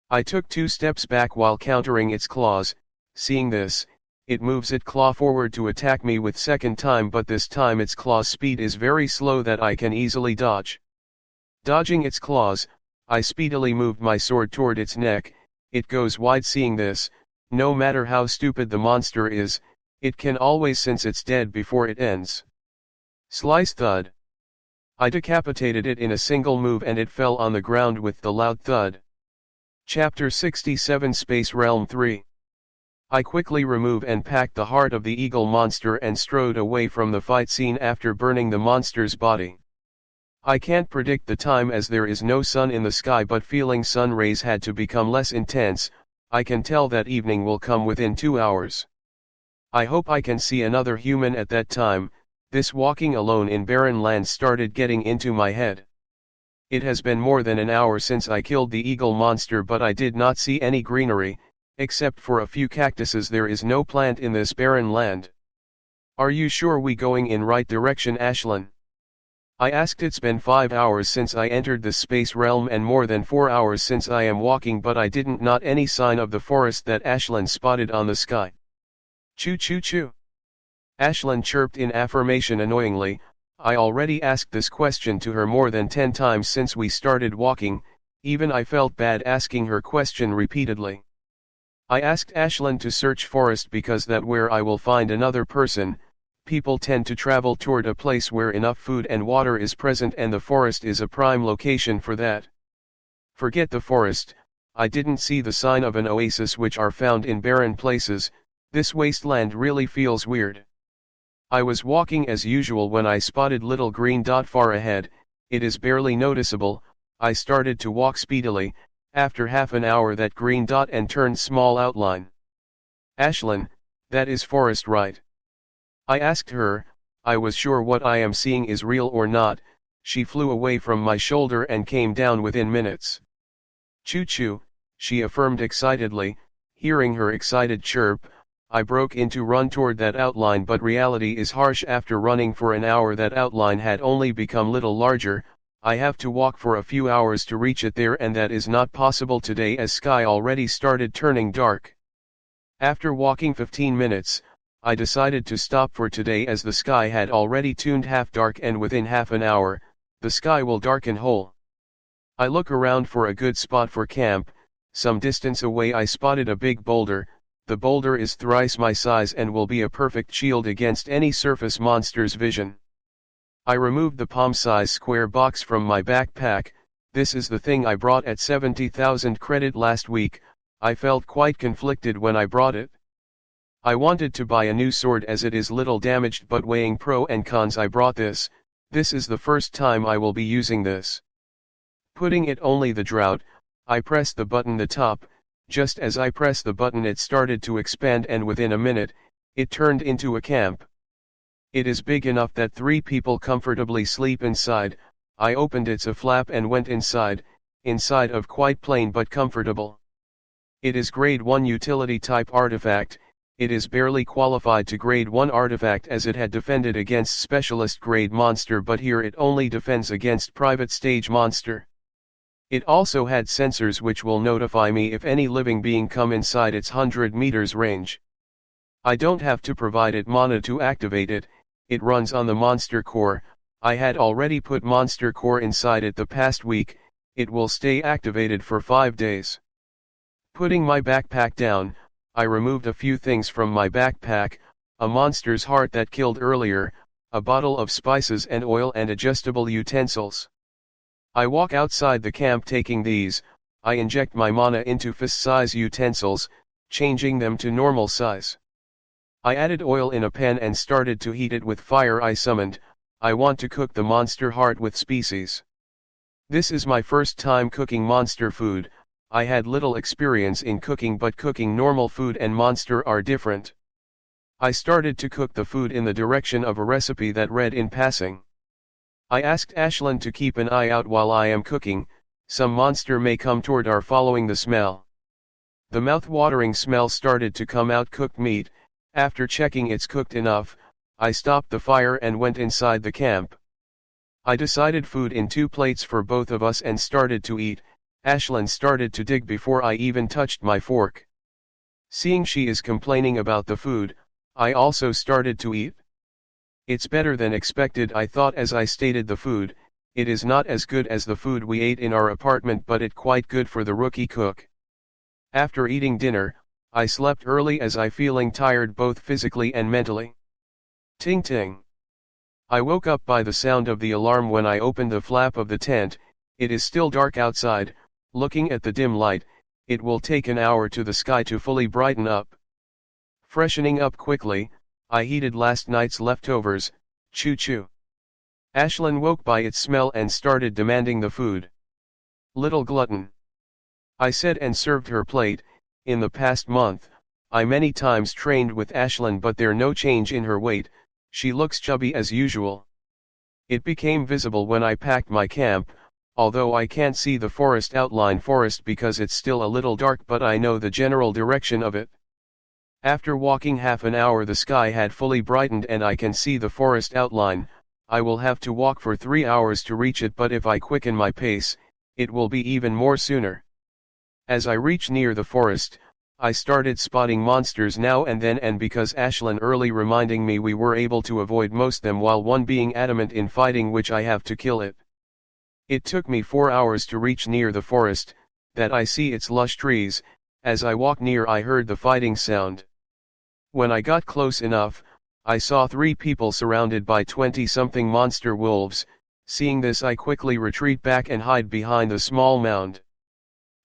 I took 2 steps back while countering its claws. Seeing this, it moves its claw forward to attack me with second time, but this time its claw speed is very slow that I can easily dodge. Dodging its claws, I speedily moved my sword toward its neck. It goes wide. Seeing this, no matter how stupid the monster is, it can always sense it's dead before it ends. Slice. Thud. I decapitated it in a single move and it fell on the ground with the loud thud. Chapter 67 Space Realm 3. I quickly remove and packed the heart of the eagle monster and strode away from the fight scene after burning the monster's body. I can't predict the time as there is no sun in the sky, but feeling sun rays had to become less intense. I can tell that evening will come within 2 hours. I hope I can see another human at that time. This walking alone in barren lands started getting into my head. It has been more than an hour since I killed the eagle monster, but I did not see any greenery, except for a few cactuses. There is no plant in this barren land. Are you sure we going in right direction, Ashlyn? I asked. It's been 5 hours since I entered the space realm and more than 4 hours since I am walking, but I didn't not any sign of the forest that Ashlyn spotted on the sky. Choo choo choo. Ashlyn chirped in affirmation annoyingly. I already asked this question to her more than 10 times since we started walking. Even I felt bad asking her question repeatedly. I asked Ashlyn to search forest because that where I will find another person. People tend to travel toward a place where enough food and water is present, and the forest is a prime location for that. Forget the forest, I didn't see the sign of an oasis which are found in barren places. This wasteland really feels weird. I was walking as usual when I spotted little green dot far ahead. It is barely noticeable. I started to walk speedily. After half an hour that green dot and turned small outline. Ashlyn, that is forest, right? I asked her. I was sure what I am seeing is real or not. She flew away from my shoulder and came down within minutes. Choo choo, she affirmed excitedly. Hearing her excited chirp, I broke into run toward that outline, but reality is harsh. After running for an hour, that outline had only become little larger. I have to walk for a few hours to reach it there, and that is not possible today as sky already started turning dark. After walking 15 minutes, I decided to stop for today as the sky had already turned half dark, and within half an hour, the sky will darken whole. I look around for a good spot for camp. Some distance away I spotted a big boulder. The boulder is thrice my size and will be a perfect shield against any surface monster's vision. I removed the palm-size square box from my backpack. This is the thing I brought at 70,000 credit last week. I felt quite conflicted when I brought it. I wanted to buy a new sword as it is little damaged, but weighing pro and cons, I brought this. This is the first time I will be using this. Putting it only the drought, I pressed the button the top. Just as I pressed the button it started to expand, and within a minute, it turned into a camp. It is big enough that 3 people comfortably sleep inside. I opened its a flap and went inside of quite plain but comfortable. It is grade 1 utility type artifact. It is barely qualified to grade 1 artifact as it had defended against specialist grade monster, but here it only defends against private stage monster. It also had sensors which will notify me if any living being come inside its 100 meters range. I don't have to provide it mana to activate it, it runs on the monster core. I had already put monster core inside it the past week, it will stay activated for 5 days. Putting my backpack down, I removed a few things from my backpack, a monster's heart that killed earlier, a bottle of spices and oil and adjustable utensils. I walk outside the camp taking these. I inject my mana into fist-size utensils, changing them to normal size. I added oil in a pan and started to heat it with fire I summoned. I want to cook the monster heart with species. This is my first time cooking monster food. I had little experience in cooking, but cooking normal food and monster are different. I started to cook the food in the direction of a recipe that read in passing. I asked Ashlyn to keep an eye out while I am cooking, some monster may come toward our following the smell. The mouth-watering smell started to come out cooked meat. After checking it's cooked enough, I stopped the fire and went inside the camp. I decided food in 2 plates for both of us and started to eat. Ashlyn started to dig before I even touched my fork. Seeing she is complaining about the food, I also started to eat. It's better than expected, I thought as I stated the food. It is not as good as the food we ate in our apartment, but it quite good for the rookie cook. After eating dinner, I slept early as I feeling tired both physically and mentally. Ting ting. I woke up by the sound of the alarm when I opened the flap of the tent. It is still dark outside. Looking at the dim light, it will take an hour to the sky to fully brighten up. Freshening up quickly, I heated last night's leftovers. Choo-choo. Ashlyn woke by its smell and started demanding the food. Little glutton. I said and served her plate. In the past month, I many times trained with Ashlyn, but there no change in her weight. She looks chubby as usual. It became visible when I packed my camp, although I can't see the forest outline because it's still a little dark, but I know the general direction of it. After walking half an hour the sky had fully brightened and I can see the forest outline. I will have to walk for 3 hours to reach it, but if I quicken my pace, it will be even more sooner. As I reach near the forest, I started spotting monsters now and then, and because Ashlyn early reminding me we were able to avoid most them while one being adamant in fighting, which I have to kill it. It took me 4 hours to reach near the forest, that I see its lush trees. As I walked near I heard the fighting sound. When I got close enough, I saw 3 people surrounded by 20-something monster wolves. Seeing this I quickly retreat back and hide behind the small mound.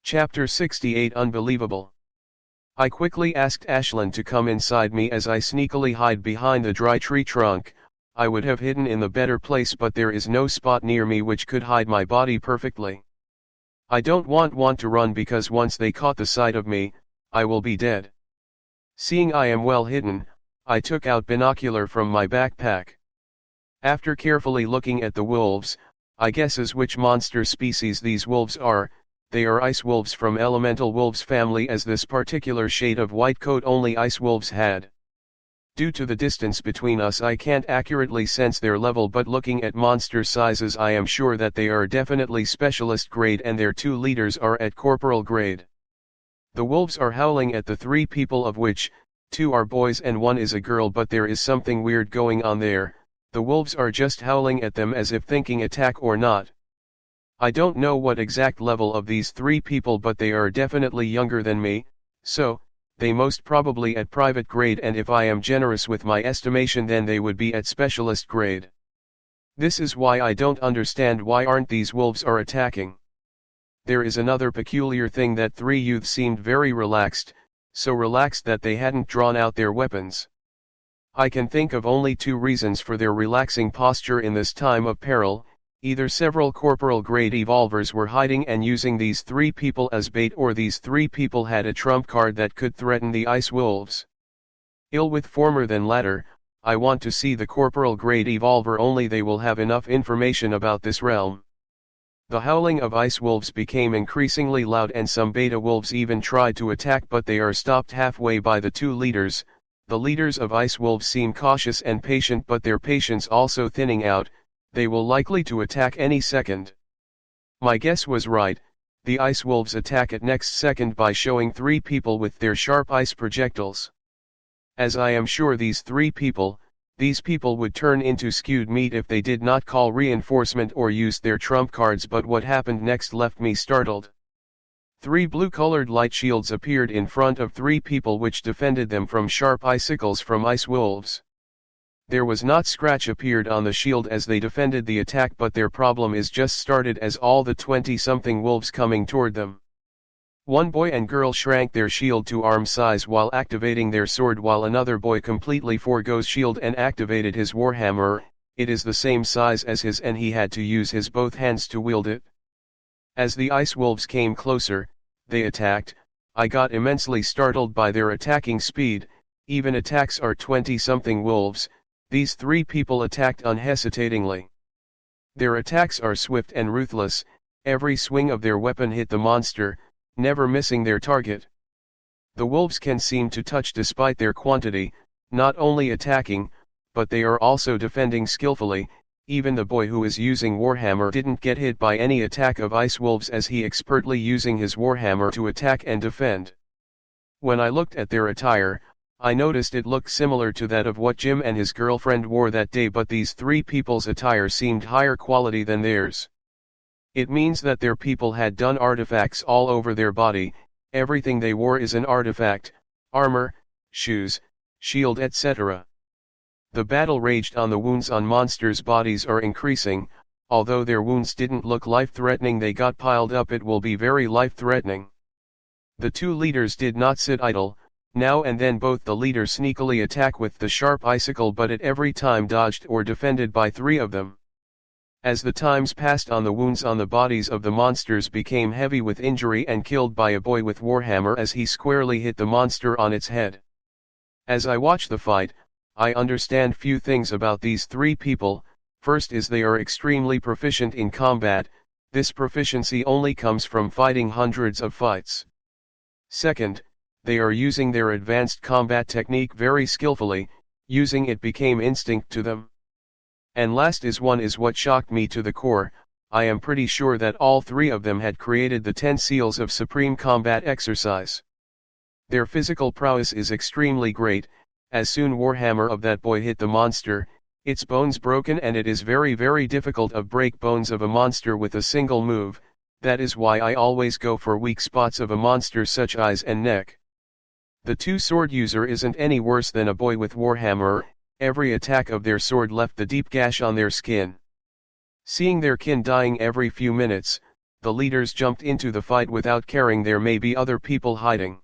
Chapter 68 Unbelievable. I quickly asked Ashlyn to come inside me as I sneakily hide behind the dry tree trunk. I would have hidden in the better place, but there is no spot near me which could hide my body perfectly. I don't want to run because once they caught the sight of me, I will be dead. Seeing I am well hidden, I took out binocular from my backpack. After carefully looking at the wolves, I guesses which monster species these wolves are. They are ice wolves from elemental wolves family, as this particular shade of white coat only ice wolves had. Due to the distance between us I can't accurately sense their level, but looking at monster sizes I am sure that they are definitely specialist grade and their 2 leaders are at corporal grade. The wolves are howling at the 3 people, of which 2 are boys and 1 is a girl, but there is something weird going on there. The wolves are just howling at them as if thinking attack or not. I don't know what exact level of these 3 people, but they are definitely younger than me, so they most probably at private grade, and if I am generous with my estimation then they would be at specialist grade. This is why I don't understand why aren't these wolves are attacking. There is another peculiar thing, that 3 youths seemed very relaxed, so relaxed that they hadn't drawn out their weapons. I can think of only 2 reasons for their relaxing posture in this time of peril. Either several corporal grade evolvers were hiding and using these 3 people as bait, or these 3 people had a trump card that could threaten the ice wolves. Ill with former than latter, I want to see the corporal grade evolver, only they will have enough information about this realm. The howling of ice wolves became increasingly loud and some beta wolves even tried to attack, but they are stopped halfway by the two leaders. The leaders of ice wolves seem cautious and patient, but their patience also thinning out, they will likely to attack any second. My guess was right, the ice wolves attack at next second by showing 3 people with their sharp ice projectiles. As I am sure these people would turn into skewed meat if they did not call reinforcement or use their trump cards, but what happened next left me startled. 3 blue-colored light shields appeared in front of 3 people which defended them from sharp icicles from ice wolves. There was not scratch appeared on the shield as they defended the attack, but their problem is just started as all the 20-something wolves coming toward them. One boy and girl shrank their shield to arm size while activating their sword, while another boy completely forgoes shield and activated his warhammer. It is the same size as his and he had to use his both hands to wield it. As the ice wolves came closer, they attacked. I got immensely startled by their attacking speed. Even attacks are 20-something wolves. These 3 people attacked unhesitatingly. Their attacks are swift and ruthless. Every swing of their weapon hit the monster, never missing their target. The wolves can seem to touch despite their quantity, not only attacking, but they are also defending skillfully. Even the boy who is using warhammer didn't get hit by any attack of ice wolves, as he expertly using his warhammer to attack and defend. When I looked at their attire, I noticed it looked similar to that of what Jim and his girlfriend wore that day, but these 3 people's attire seemed higher quality than theirs. It means that their people had done artifacts all over their body. Everything they wore is an artifact: armor, shoes, shield, etc. The battle raged on. The wounds on monsters' bodies are increasing. Although their wounds didn't look life-threatening, they got piled up. It will be very life-threatening. The 2 leaders did not sit idle. Now and then both the leaders sneakily attack with the sharp icicle, but it every time dodged or defended by 3 of them. As the times passed on, the wounds on the bodies of the monsters became heavy with injury and killed by a boy with warhammer as he squarely hit the monster on its head. As I watch the fight, I understand few things about these 3 people. First is they are extremely proficient in combat. This proficiency only comes from fighting hundreds of fights. Second, they are using their advanced combat technique very skillfully. Using it became instinct to them. And last is what shocked me to the core. I am pretty sure that all 3 of them had created the 10 seals of supreme combat exercise. Their physical prowess is extremely great. As soon warhammer of that boy hit the monster, its bones broken, and it is very difficult to break bones of a monster with a single move. That is why I always go for weak spots of a monster such eyes and neck. The 2 sword user isn't any worse than a boy with warhammer. Every attack of their sword left the deep gash on their skin. Seeing their kin dying every few minutes, the leaders jumped into the fight without caring there may be other people hiding.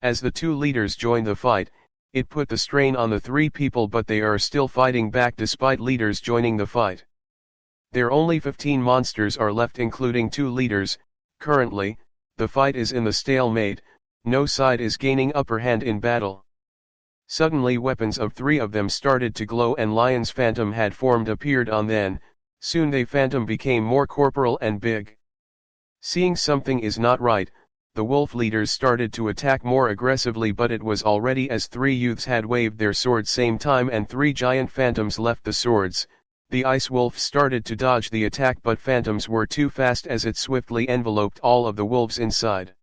As the 2 leaders joined the fight, it put the strain on the 3 people, but they are still fighting back despite leaders joining the fight. There only 15 monsters are left including 2 leaders. Currently, the fight is in the stalemate. No side is gaining upper hand in battle. Suddenly weapons of 3 of them started to glow and Lion's Phantom had formed appeared on them. Soon they Phantom became more corporal and big. Seeing something is not right, the wolf leaders started to attack more aggressively, but it was already as 3 youths had waved their swords same time and 3 giant phantoms left the swords. The ice wolf started to dodge the attack, but phantoms were too fast as it swiftly enveloped all of the wolves inside.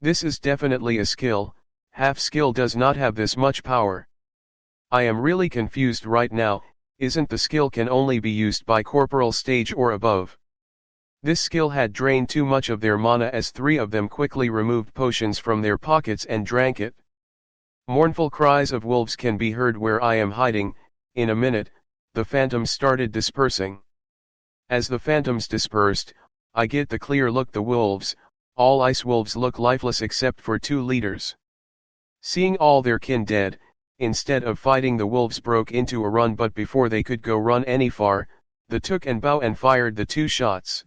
This is definitely a skill. Half skill does not have this much power. I am really confused right now. Isn't the skill can only be used by corporal stage or above? This skill had drained too much of their mana as 3 of them quickly removed potions from their pockets and drank it. Mournful cries of wolves can be heard where I am hiding. In a minute, the phantoms started dispersing. As the phantoms dispersed, I get the clear look: the wolves, all ice wolves, look lifeless except for 2 leaders. Seeing all their kin dead, instead of fighting, the wolves broke into a run, but before they could go run any far, they took and bow and fired the 2 shots.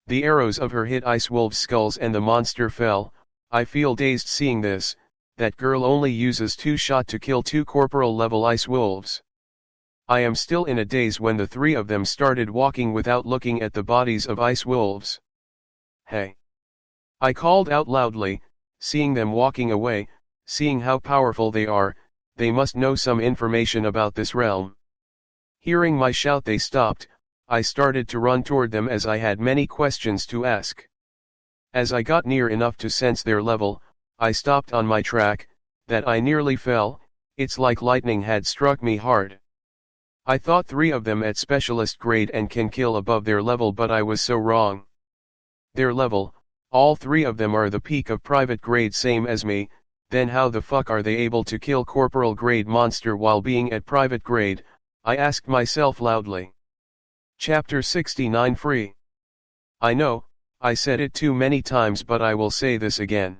The arrows of her hit ice wolves' skulls and the monster fell. I feel dazed seeing this. that girl only uses 2 shots to kill 2 corporal level ice wolves. I am still in a daze when the 3 of them started walking without looking at the bodies of ice wolves. Hey! I called out loudly, seeing them walking away, seeing how powerful they are, they must know some information about this realm. Hearing my shout, they stopped. I started to run toward them as I had many questions to ask. As I got near enough to sense their level, I stopped on my track, that I nearly fell. It's like lightning had struck me hard. I thought 3 of them at specialist grade and can kill above their level, but I was so wrong. Their level, all 3 of them are the peak of private grade, same as me. Then how the fuck are they able to kill corporal grade monster while being at private grade? I asked myself loudly. Chapter 69 Free. I know, I said it too many times, but I will say this again.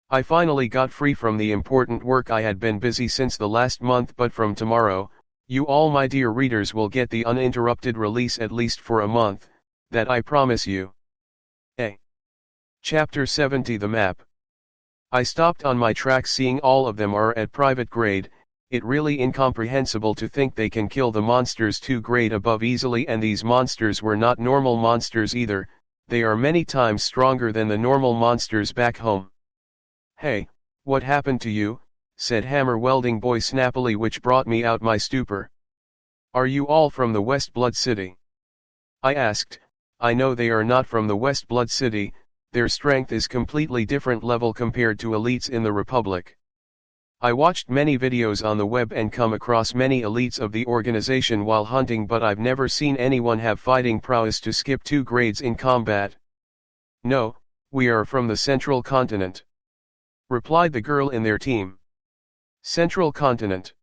I finally got free from the important work. I had been busy since the last month, but from tomorrow, you all my dear readers will get the uninterrupted release at least for a month, that I promise you. Chapter 70 The Map. I stopped on my track, seeing all of them are at private grade. It really incomprehensible to think they can kill the monsters 2 grade above easily, and these monsters were not normal monsters either, they are many times stronger than the normal monsters back home. Hey, what happened to you? Said Hammer Welding Boy snappily, which brought me out my stupor. Are you all from the West Blood City? I asked. I know they are not from the West Blood City, their strength is completely different level compared to elites in the Republic. I watched many videos on the web and come across many elites of the organization while hunting, but I've never seen anyone have fighting prowess to skip 2 grades in combat. No, we are from the Central Continent, replied the girl in their team. Central Continent?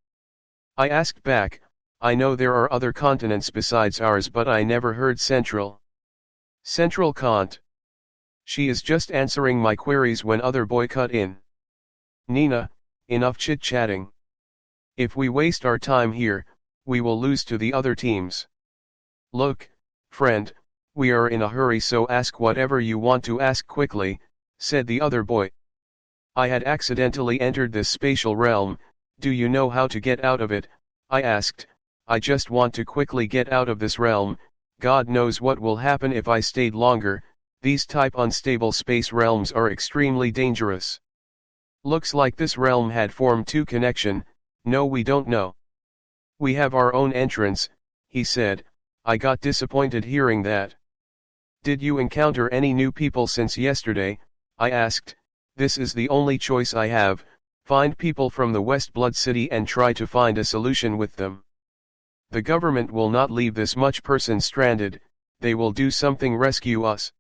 I asked back. I know there are other continents besides ours, but I never heard Central. Central Cont. She is just answering my queries when other boy cut in. Nina, enough chit-chatting. If we waste our time here, we will lose to the other teams. Look, friend, we are in a hurry, so ask whatever you want to ask quickly, said the other boy. I had accidentally entered this spatial realm. Do you know how to get out of it? I asked. I just want to quickly get out of this realm. God knows what will happen if I stayed longer. These type unstable space realms are extremely dangerous. Looks like this realm had formed 2 connection. No, we don't know. We have our own entrance, he said. I got disappointed hearing that. Did you encounter any new people since yesterday? I asked. This is the only choice I have. Find people from the West Blood City and try to find a solution with them. The government will not leave this much person stranded, they will do something, rescue us.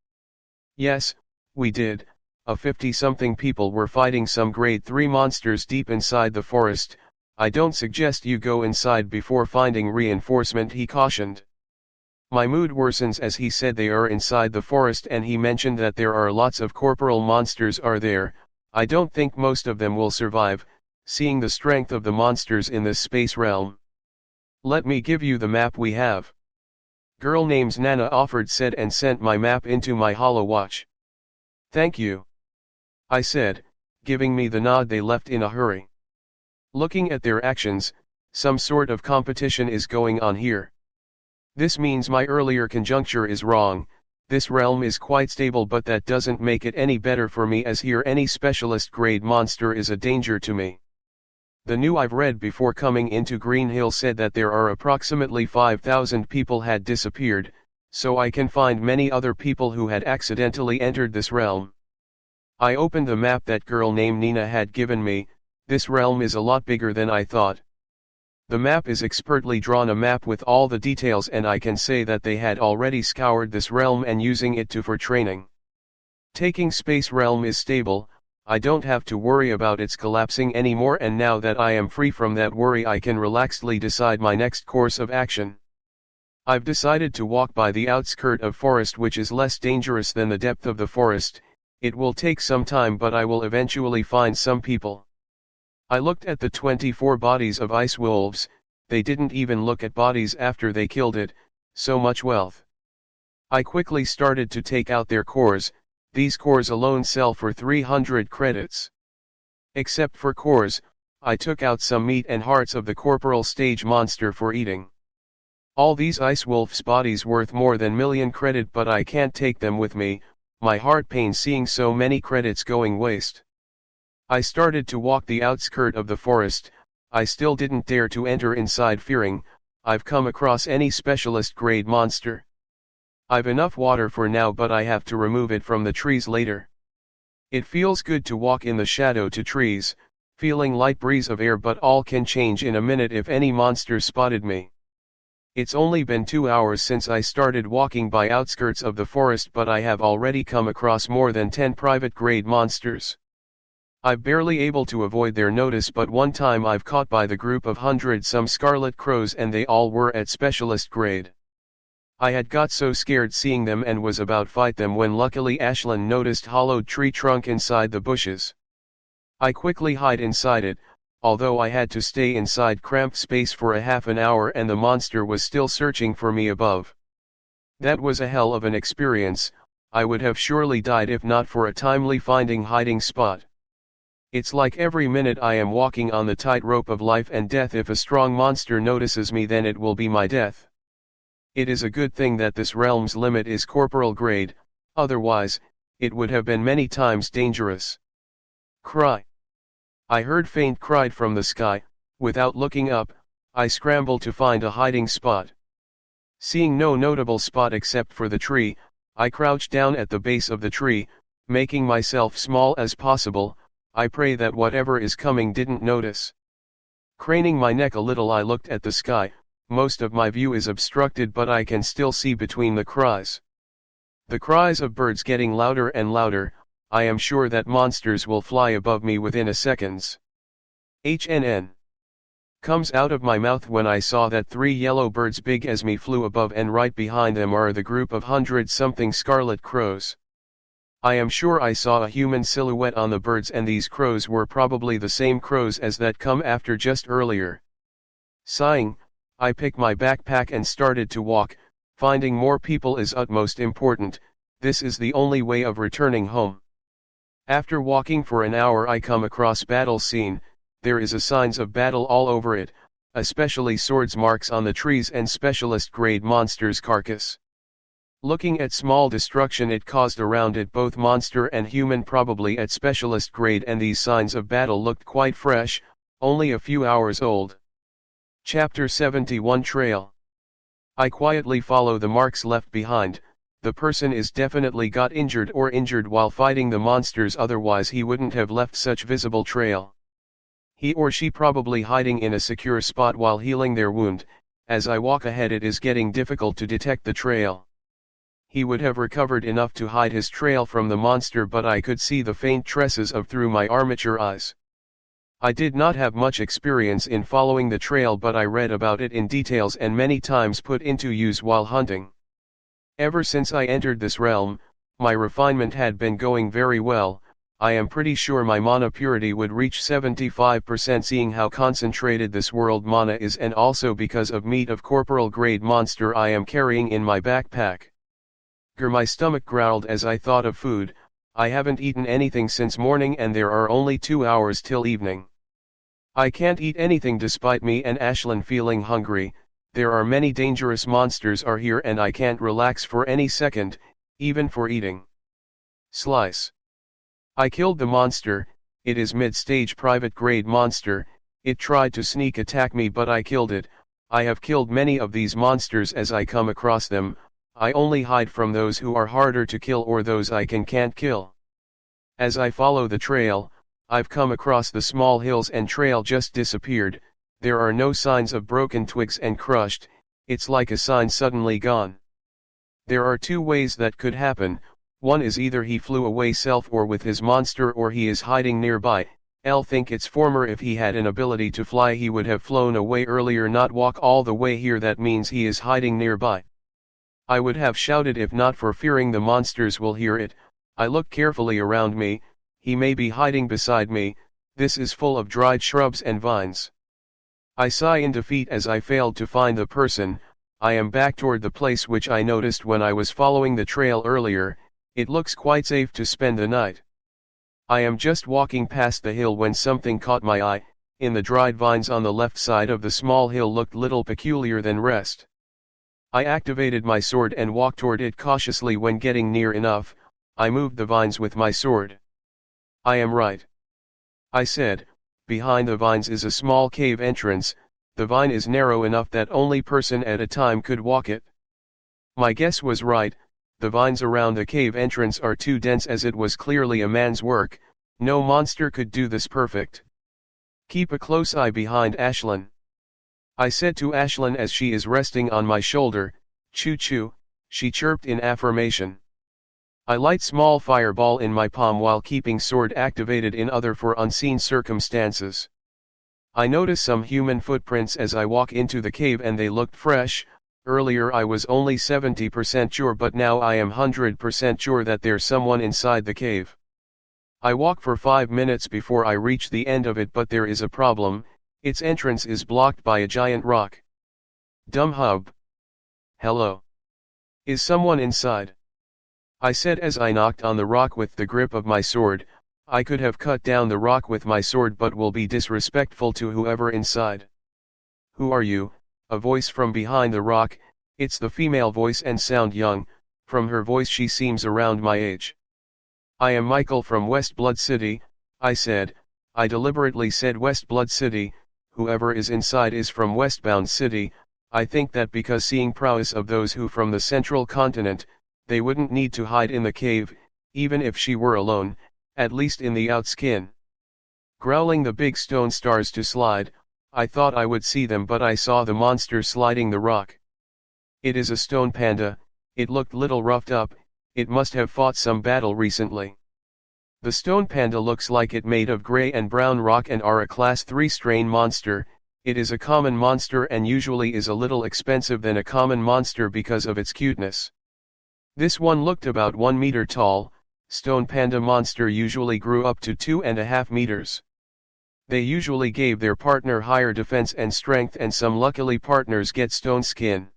Yes, we did. 50-something people were fighting some grade 3 monsters deep inside the forest. I don't suggest you go inside before finding reinforcement, he cautioned. My mood worsens as he said they are inside the forest, and he mentioned that there are lots of corporal monsters are there. I don't think most of them will survive, seeing the strength of the monsters in this space realm. Let me give you the map we have. Girl names Nana offered, said, and sent my map into my holo watch. Thank you, I said, giving me the nod. They left in a hurry. Looking at their actions, some sort of competition is going on here. This means my earlier conjecture is wrong. This realm is quite stable, but that doesn't make it any better for me, as here any specialist grade monster is a danger to me. The new I've read before coming into Green Hill said that there are approximately 5,000 people had disappeared, so I can find many other people who had accidentally entered this realm. I opened the map that girl named Nina had given me. This realm is a lot bigger than I thought. The map is expertly drawn, a map with all the details, and I can say that they had already scoured this realm and using it for training. Taking space realm is stable, I don't have to worry about its collapsing anymore, and now that I am free from that worry, I can relaxedly decide my next course of action. I've decided to walk by the outskirt of forest, which is less dangerous than the depth of the forest. It will take some time, but I will eventually find some people. I looked at the 24 bodies of ice wolves. They didn't even look at bodies after they killed it, so much wealth. I quickly started to take out their cores. These cores alone sell for 300 credits. Except for cores, I took out some meat and hearts of the corporal stage monster for eating. All these ice wolf's bodies worth more than million credit, but I can't take them with me, my heart pains seeing so many credits going waste. I started to walk the outskirt of the forest. I still didn't dare to enter inside, fearing I've come across any specialist grade monster. I've enough water for now, but I have to remove it from the trees later. It feels good to walk in the shadow to trees, feeling light breeze of air, but all can change in a minute if any monster spotted me. It's only been 2 hours since I started walking by outskirts of the forest, but I have already come across more than 10 private grade monsters. I'm barely able to avoid their notice, but one time I've caught by the group of 100 some scarlet crows, and they all were at specialist grade. I had got so scared seeing them and was about fight them when luckily Ashlyn noticed hollowed tree trunk inside the bushes. I quickly hide inside it, although I had to stay inside cramped space for a half an hour and the monster was still searching for me above. That was a hell of an experience. I would have surely died if not for a timely finding hiding spot. It's like every minute I am walking on the tightrope of life and death. If a strong monster notices me, then it will be my death. It is a good thing that this realm's limit is corporal grade, otherwise, it would have been many times dangerous. Cry. I heard faint cry from the sky. Without looking up, I scrambled to find a hiding spot. Seeing no notable spot except for the tree, I crouched down at the base of the tree, making myself small as possible. I pray that whatever is coming didn't notice. Craning my neck a little, I looked at the sky. Most of my view is obstructed, but I can still see between the cries. The cries of birds getting louder and louder. I am sure that monsters will fly above me within a seconds. HNN comes out of my mouth when I saw that 3 yellow birds big as me flew above, and right behind them are the group of 100-something scarlet crows. I am sure I saw a human silhouette on the birds, and these crows were probably the same crows as that come after just earlier. Sighing, I picked my backpack and started to walk. Finding more people is utmost important. This is the only way of returning home. After walking for an hour, I come across battle scene. There is a signs of battle all over it, especially swords marks on the trees and specialist grade monsters carcass. Looking at small destruction it caused around it, both monster and human, probably at specialist grade, and these signs of battle looked quite fresh, only a few hours old. Chapter 71 Trail. I quietly follow the marks left behind. The person is definitely got injured or injured while fighting the monsters, otherwise he wouldn't have left such visible trail. He or she probably hiding in a secure spot while healing their wound. As I walk ahead it is getting difficult to detect the trail. He would have recovered enough to hide his trail from the monster, but I could see the faint tresses of through my armature eyes. I did not have much experience in following the trail, but I read about it in details and many times put into use while hunting. Ever since I entered this realm, my refinement had been going very well. I am pretty sure my mana purity would reach 75%, seeing how concentrated this world mana is, and also because of meat of corporal grade monster I am carrying in my backpack. My stomach growled as I thought of food. I haven't eaten anything since morning and there are only 2 hours till evening. I can't eat anything despite me and Ashlyn feeling hungry. There are many dangerous monsters are here and I can't relax for any second, even for eating. Slice. I killed the monster. It is mid-stage private grade monster. It tried to sneak attack me but I killed it. I have killed many of these monsters as I come across them. I only hide from those who are harder to kill or those I can't kill. As I follow the trail, I've come across the small hills and trail just disappeared. There are no signs of broken twigs and crushed. It's like a sign suddenly gone. There are 2 ways that could happen. One is either he flew away self or with his monster, or he is hiding nearby. I'll think it's former. If he had an ability to fly he would have flown away earlier, not walk all the way here. That means he is hiding nearby. I would have shouted if not for fearing the monsters will hear it. I look carefully around me. He may be hiding beside me. This is full of dried shrubs and vines. I sigh in defeat as I failed to find the person. I am back toward the place which I noticed when I was following the trail earlier. It looks quite safe to spend the night. I am just walking past the hill when something caught my eye. In the dried vines on the left side of the small hill looked little peculiar than rest. I activated my sword and walked toward it cautiously. When getting near enough, I moved the vines with my sword. I am right, I said. Behind the vines is a small cave entrance. The vine is narrow enough that only person at a time could walk it. My guess was right. The vines around the cave entrance are too dense, as it was clearly a man's work. No monster could do this perfect. Keep a close eye behind Ashlyn, I said to Ashlyn as she is resting on my shoulder. Choo choo, she chirped in affirmation. I light small fireball in my palm while keeping sword activated in other for unseen circumstances. I notice some human footprints as I walk into the cave and they looked fresh. Earlier I was only 70% sure, but now I am 100% sure that there's someone inside the cave. I walk for 5 minutes before I reach the end of it, but there is a problem. Its entrance is blocked by a giant rock. Dumb hub. Hello. Is someone inside? I said as I knocked on the rock with the grip of my sword. I could have cut down the rock with my sword, but will be disrespectful to whoever inside. Who are you? A voice from behind the rock. It's the female voice and sound young. From her voice she seems around my age. I am Michael from West Blood City, I said. I deliberately said West Blood City. Whoever is inside is from Westbound City. I think that because seeing prowess of those who from the central continent, they wouldn't need to hide in the cave, even if she were alone, at least in the outskin. Growling the big stone stars to slide, I thought I would see them, but I saw the monster sliding the rock. It is a stone panda. It looked little roughed up. It must have fought some battle recently. The stone panda looks like it made of gray and brown rock and are a class 3 strain monster. It is a common monster and usually is a little expensive than a common monster because of its cuteness. This one looked about 1 meter tall. Stone panda monster usually grew up to 2.5 meters. They usually gave their partner higher defense and strength, and some luckily partners get stone skin.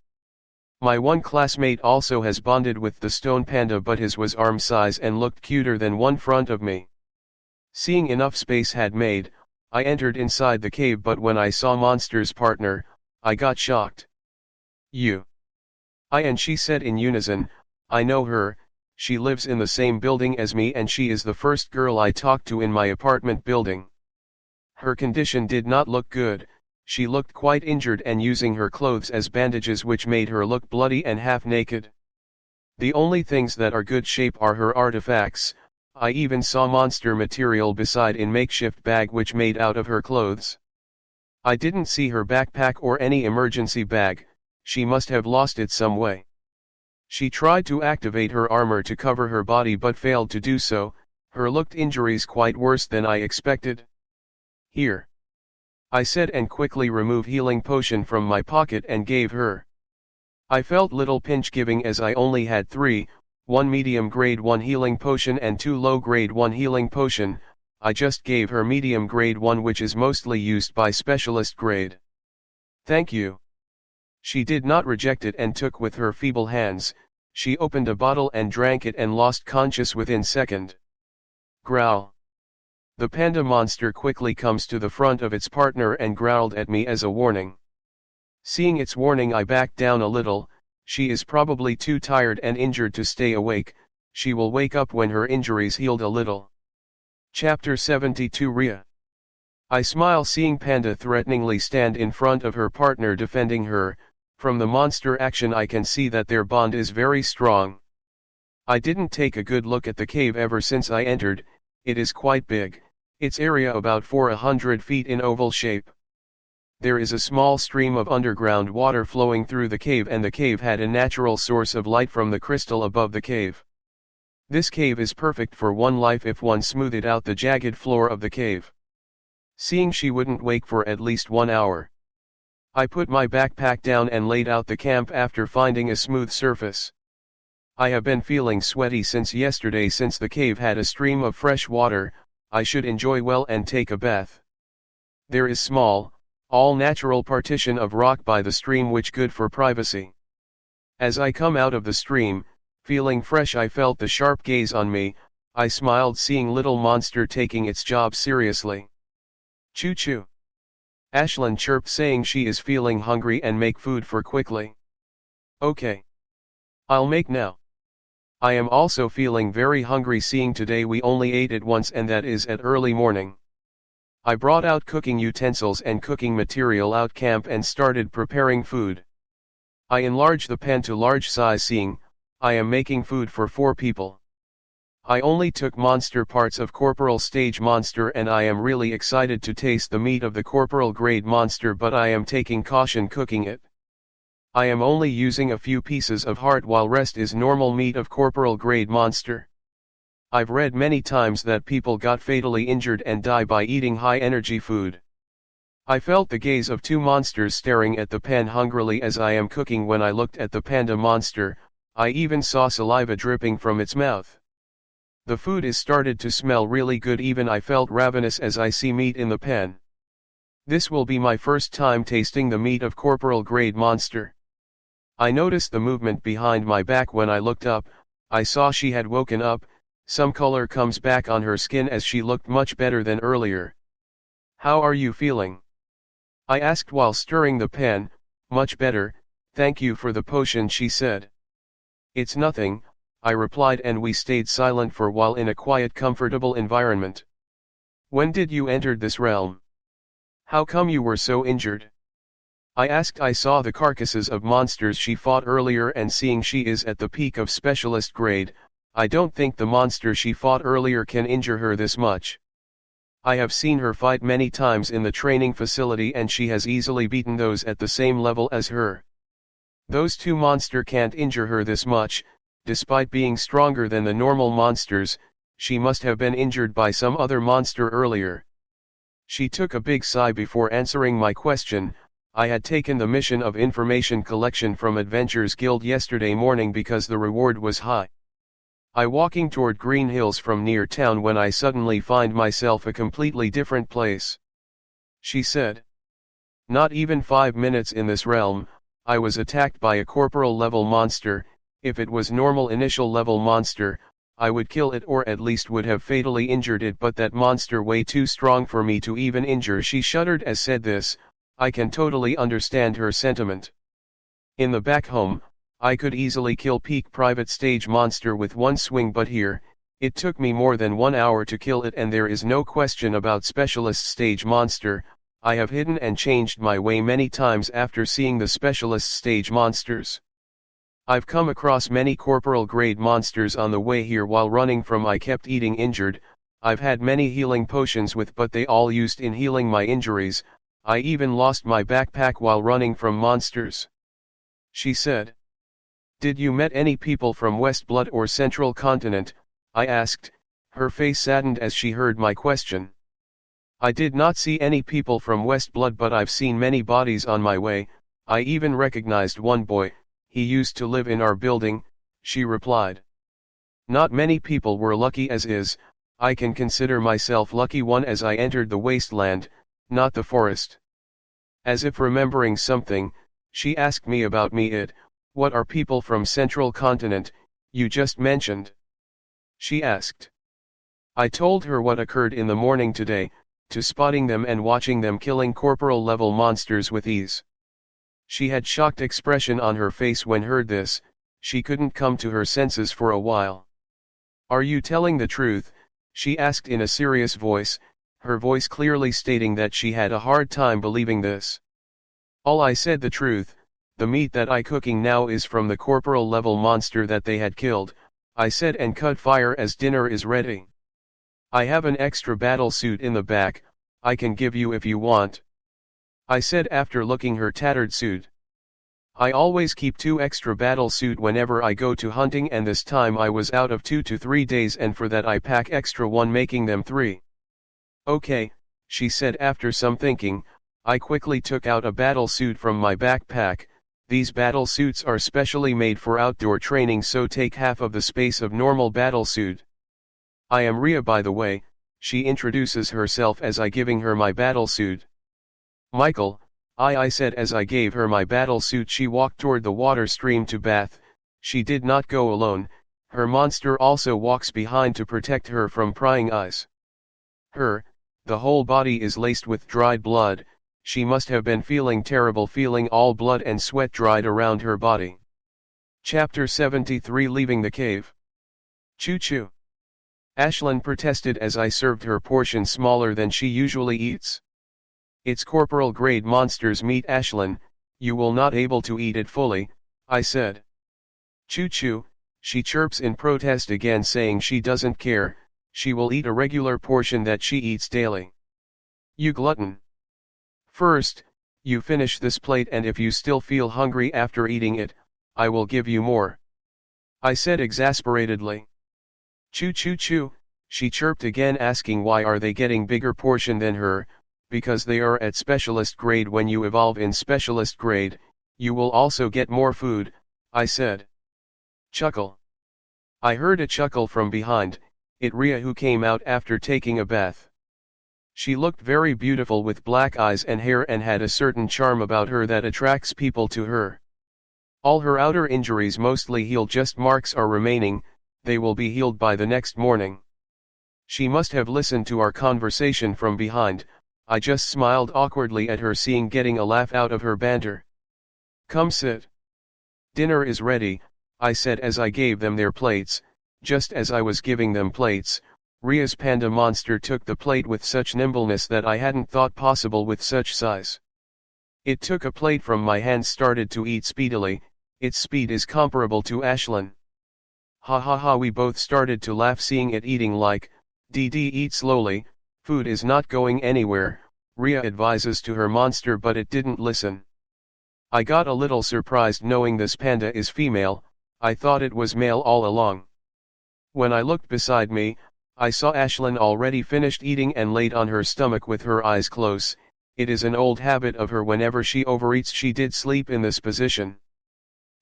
My one classmate also has bonded with the stone panda, but his was arm size and looked cuter than one front of me. Seeing enough space had made, I entered inside the cave, but when I saw monster's partner, I got shocked. You. I and she said in unison. I know her. She lives in the same building as me and she is the first girl I talked to in my apartment building. Her condition did not look good. She looked quite injured and using her clothes as bandages, which made her look bloody and half naked. The only things that are good shape are her artifacts. I even saw monster material beside in makeshift bag which made out of her clothes. I didn't see her backpack or any emergency bag. She must have lost it some way. She tried to activate her armor to cover her body but failed to do so. Her looked injuries quite worse than I expected. Here, I said, and quickly removed healing potion from my pocket and gave her. I felt little pinch giving as I only had 3, 1 medium grade 1 healing potion and 2 low grade 1 healing potion. I just gave her medium grade 1, which is mostly used by specialist grade. Thank you. She did not reject it and took with her feeble hands. She opened a bottle and drank it and lost conscious within second. Growl. The panda monster quickly comes to the front of its partner and growled at me as a warning. Seeing its warning, I backed down a little. She is probably too tired and injured to stay awake. She will wake up when her injuries healed a little. Chapter 72 Rhea. I smile seeing Panda threateningly stand in front of her partner defending her. From the monster action I can see that their bond is very strong. I didn't take a good look at the cave ever since I entered. It is quite big. Its area about 400 feet in oval shape. There is a small stream of underground water flowing through the cave, and the cave had a natural source of light from the crystal above the cave. This cave is perfect for one life if one smoothed out the jagged floor of the cave. Seeing she wouldn't wake for at least 1 hour, I put my backpack down and laid out the camp after finding a smooth surface. I have been feeling sweaty since yesterday. Since the cave had a stream of fresh water, I should enjoy well and take a bath. There is small, all natural partition of rock by the stream which good for privacy. As I come out of the stream, feeling fresh, I felt the sharp gaze on me. I smiled seeing little monster taking its job seriously. Choo choo. Ashlyn chirped saying she is feeling hungry and make food for quickly. Okay. I'll make now. I am also feeling very hungry seeing today we only ate it once and that is at early morning. I brought out cooking utensils and cooking material out camp and started preparing food. I enlarged the pan to large size seeing, I am making food for 4 people. I only took monster parts of corporal stage monster and I am really excited to taste the meat of the corporal grade monster but I am taking caution cooking it. I am only using a few pieces of heart while rest is normal meat of corporal grade monster. I've read many times that people got fatally injured and die by eating high energy food. I felt the gaze of 2 monsters staring at the pan hungrily as I am cooking when I looked at the panda monster, I even saw saliva dripping from its mouth. The food is started to smell really good even I felt ravenous as I see meat in the pan. This will be my first time tasting the meat of corporal grade monster. I noticed the movement behind my back when I looked up, I saw she had woken up, some color comes back on her skin as she looked much better than earlier. How are you feeling? I asked while stirring the pan. Much better, thank you for the potion she said. It's nothing, I replied and we stayed silent for a while in a quiet comfortable environment. When did you enter this realm? How come you were so injured? I asked. I saw the carcasses of monsters she fought earlier and seeing she is at the peak of specialist grade, I don't think the monster she fought earlier can injure her this much. I have seen her fight many times in the training facility and she has easily beaten those at the same level as her. Those 2 monsters can't injure her this much, despite being stronger than the normal monsters, she must have been injured by some other monster earlier. She took a big sigh before answering my question. I had taken the mission of information collection from Adventures Guild yesterday morning because the reward was high. I walking toward Green Hills from near town when I suddenly find myself a completely different place. She said. Not even 5 minutes in this realm, I was attacked by a corporal level monster. If it was normal initial level monster, I would kill it or at least would have fatally injured it but that monster way too strong for me to even injure. She shuddered as said this. I can totally understand her sentiment. In the back home, I could easily kill peak private stage monster with one swing but here, it took me more than 1 hour to kill it and there is no question about specialist stage monster. I have hidden and changed my way many times after seeing the specialist stage monsters. I've come across many corporal grade monsters on the way here while running from I kept eating injured. I've had many healing potions with but they all used in healing my injuries. I even lost my backpack while running from monsters. She said. Did you met any people from West Blood or Central Continent? I asked, her face saddened as she heard my question. I did not see any people from West Blood but I've seen many bodies on my way. I even recognized one boy, he used to live in our building, she replied. Not many people were lucky as is, I can consider myself lucky one as I entered the wasteland, not the forest. As if remembering something, she asked me about me. What are people from Central Continent, you just mentioned? She asked. I told her what occurred in the morning today, to spotting them and watching them killing corporal level monsters with ease. She had shocked expression on her face when heard this, she couldn't come to her senses for a while. Are you telling the truth? She asked in a serious voice, her voice clearly stating that she had a hard time believing this. All I said the truth, the meat that I cooking now is from the corporal level monster that they had killed, I said and cut fire as dinner is ready. I have an extra battle suit in the back, I can give you if you want. I said after looking her tattered suit. I always keep 2 extra battle suit whenever I go to hunting and this time I was out of 2 to 3 days and for that I pack extra 1 making them 3. Okay, she said after some thinking. I quickly took out a battle suit from my backpack. These battle suits are specially made for outdoor training so take half of the space of normal battle suit. I am Ria by the way, she introduces herself as I giving her my battle suit. Michael, I said as I gave her my battle suit. She walked toward the water stream to bath. She did not go alone, Her monster also walks behind to protect her from prying eyes. The whole body is laced with dried blood. She must have been feeling terrible, feeling all blood and sweat dried around her body. Chapter 73, Leaving the Cave. Choo choo. Ashlyn protested as I served her portion smaller than she usually eats. It's corporal grade monster's meat, Ashlyn, you will not able to eat it fully, I said. Choo choo, she chirps in protest again, saying she doesn't care, she will eat a regular portion that she eats daily. You glutton. First, you finish this plate, and if you still feel hungry after eating it, I will give you more, I said exasperatedly. Choo choo choo, she chirped again, asking why are they getting bigger portion than her. Because they are at specialist grade. When you evolve in specialist grade, you will also get more food, I said. Chuckle. I heard a chuckle from behind, it Rhea, who came out after taking a bath. She looked very beautiful with black eyes and hair and had a certain charm about her that attracts people to her. All her outer injuries mostly healed, just marks are remaining, they will be healed by the next morning. She must have listened to our conversation from behind. I just smiled awkwardly at her, seeing getting a laugh out of her banter. Come sit. Dinner is ready, I said as I gave them their plates. Just as I was giving them plates, Rhea's panda monster took the plate with such nimbleness that I hadn't thought possible with such size. It took a plate from my hand, started to eat speedily. Its speed is comparable to Ashlyn. Ha ha ha, we both started to laugh seeing it eating like, eat slowly. Food is not going anywhere, Rhea advises to her monster, but it didn't listen. I got a little surprised knowing this panda is female, I thought it was male all along. When I looked beside me, I saw Ashlyn already finished eating and laid on her stomach with her eyes closed. It is an old habit of her, whenever she overeats she did sleep in this position.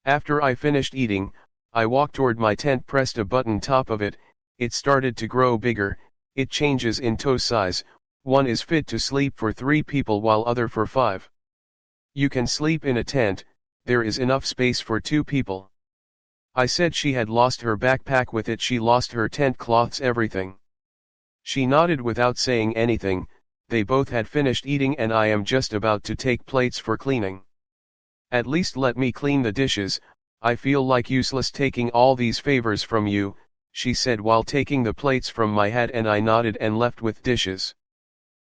After I finished eating, I walked toward my tent, pressed a button top of it, it started to grow bigger. It changes in toe size, one is fit to sleep for 3 people while other for 5. You can sleep in a tent, there is enough space for 2 people. I said she had lost her backpack with it, she lost her tent cloths, everything. She nodded without saying anything. They both had finished eating and I am just about to take plates for cleaning. At least let me clean the dishes, I feel like useless taking all these favors from you, she said while taking the plates from my hat, and I nodded and left with dishes.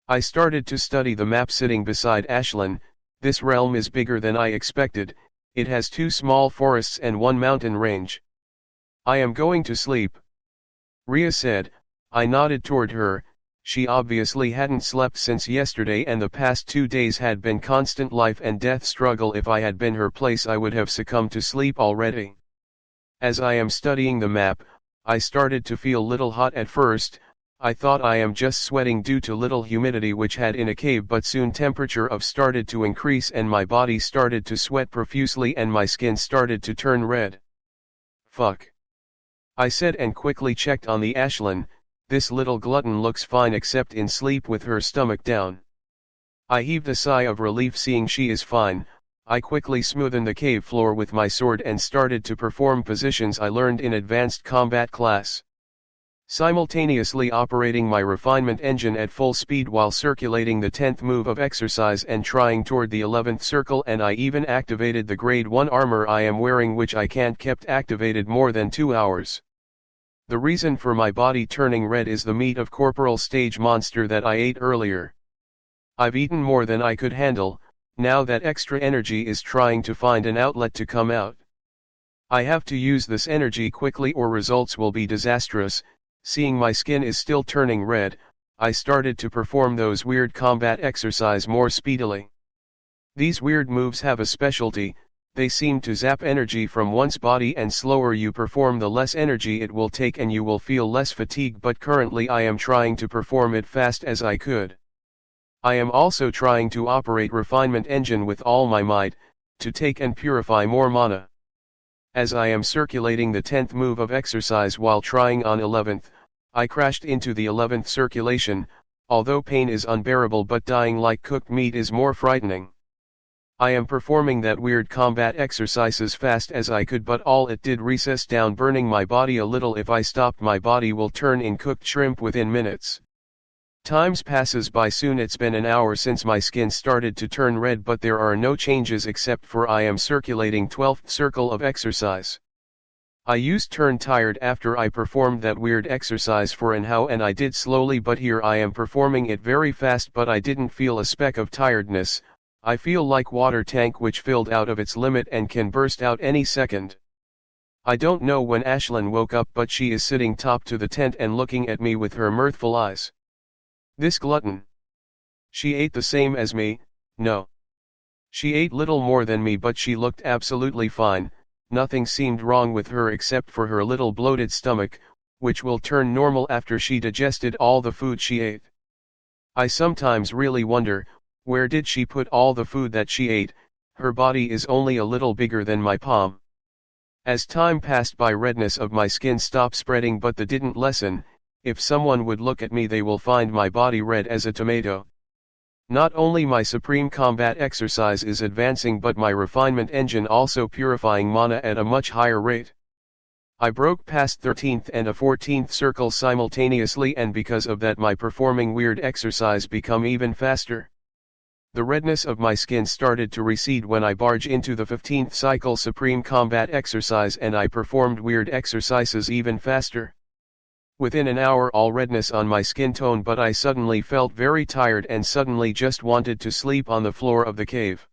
I started to study the map sitting beside Ashlyn. This realm is bigger than I expected, it has 2 small forests and 1 mountain range. I am going to sleep, Rhea said. I nodded toward her. She obviously hadn't slept since yesterday, and the past 2 days had been constant life and death struggle. If I had been her place I would have succumbed to sleep already. As I am studying the map, I started to feel little hot at first. I thought I am just sweating due to little humidity which had in a cave, but soon temperature of started to increase and my body started to sweat profusely and my skin started to turn red. Fuck, I said and quickly checked on the Ashlyn. This little glutton looks fine except in sleep with her stomach down. I heaved a sigh of relief seeing she is fine. I quickly smoothened the cave floor with my sword and started to perform positions I learned in advanced combat class. Simultaneously operating my refinement engine at full speed while circulating the 10th move of exercise and trying toward the 11th circle, and I even activated the grade 1 armor I am wearing, which I can't kept activated more than 2 hours. The reason for my body turning red is the meat of corporal stage monster that I ate earlier. I've eaten more than I could handle. Now that extra energy is trying to find an outlet to come out. I have to use this energy quickly or results will be disastrous. Seeing my skin is still turning red, I started to perform those weird combat exercise more speedily. These weird moves have a specialty, they seem to zap energy from one's body, and slower you perform the less energy it will take and you will feel less fatigue, but currently I am trying to perform it fast as I could. I am also trying to operate refinement engine with all my might, to take and purify more mana. As I am circulating the 10th move of exercise while trying on 11th, I crashed into the 11th circulation. Although pain is unbearable, but dying like cooked meat is more frightening. I am performing that weird combat exercise as fast as I could, but all it did recess down, burning my body a little. If I stopped, my body will turn in cooked shrimp within minutes. Times passes by, soon it's been an hour since my skin started to turn red, but there are no changes except for I am circulating 12th circle of exercise. I used turn tired after I performed that weird exercise for an hour, and I did slowly, but here I am performing it very fast, but I didn't feel a speck of tiredness. I feel like water tank which filled out of its limit and can burst out any second. I don't know when Ashlyn woke up, but she is sitting top to the tent and looking at me with her mirthful eyes. This glutton. She ate the same as me. No. She ate little more than me, but she looked absolutely fine. Nothing seemed wrong with her except for her little bloated stomach, which will turn normal after she digested all the food she ate. I sometimes really wonder, where did she put all the food that she ate? Her body is only a little bigger than my palm. As time passed by, redness of my skin stopped spreading, but that didn't lessen. If someone would look at me, they will find my body red as a tomato. Not only my supreme combat exercise is advancing, but my refinement engine also purifying mana at a much higher rate. I broke past 13th and a 14th circle simultaneously, and because of that my performing weird exercise become even faster. The redness of my skin started to recede when I barge into the 15th cycle supreme combat exercise, and I performed weird exercises even faster. Within an hour all redness on my skin tone, but I suddenly felt very tired and suddenly just wanted to sleep on the floor of the cave.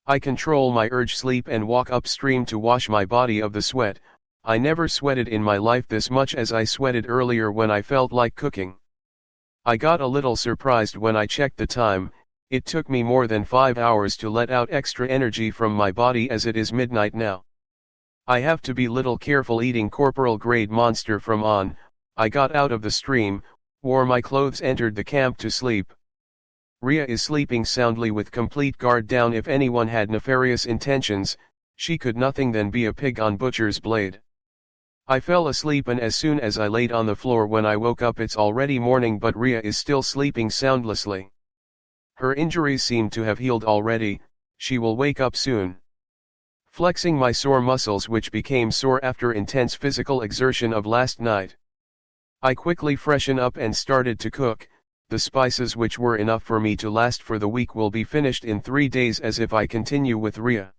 I control my urge, sleep, and walk upstream to wash my body of the sweat. I never sweated in my life this much as I sweated earlier when I felt like cooking. I got a little surprised when I checked the time. It took me more than 5 hours to let out extra energy from my body, as it is midnight now. I have to be little careful eating corporal grade monster from on. I got out of the stream, wore my clothes, entered the camp to sleep. Rhea is sleeping soundly with complete guard down. If anyone had nefarious intentions, she could nothing than be a pig on butcher's blade. I fell asleep, and as soon as I laid on the floor when I woke up, it's already morning, but Rhea is still sleeping soundlessly. Her injuries seem to have healed already. She will wake up soon. Flexing my sore muscles, which became sore after intense physical exertion of last night, I quickly freshen up and started to cook. The spices which were enough for me to last for the week will be finished in 3 days, as if I continue with Rhea.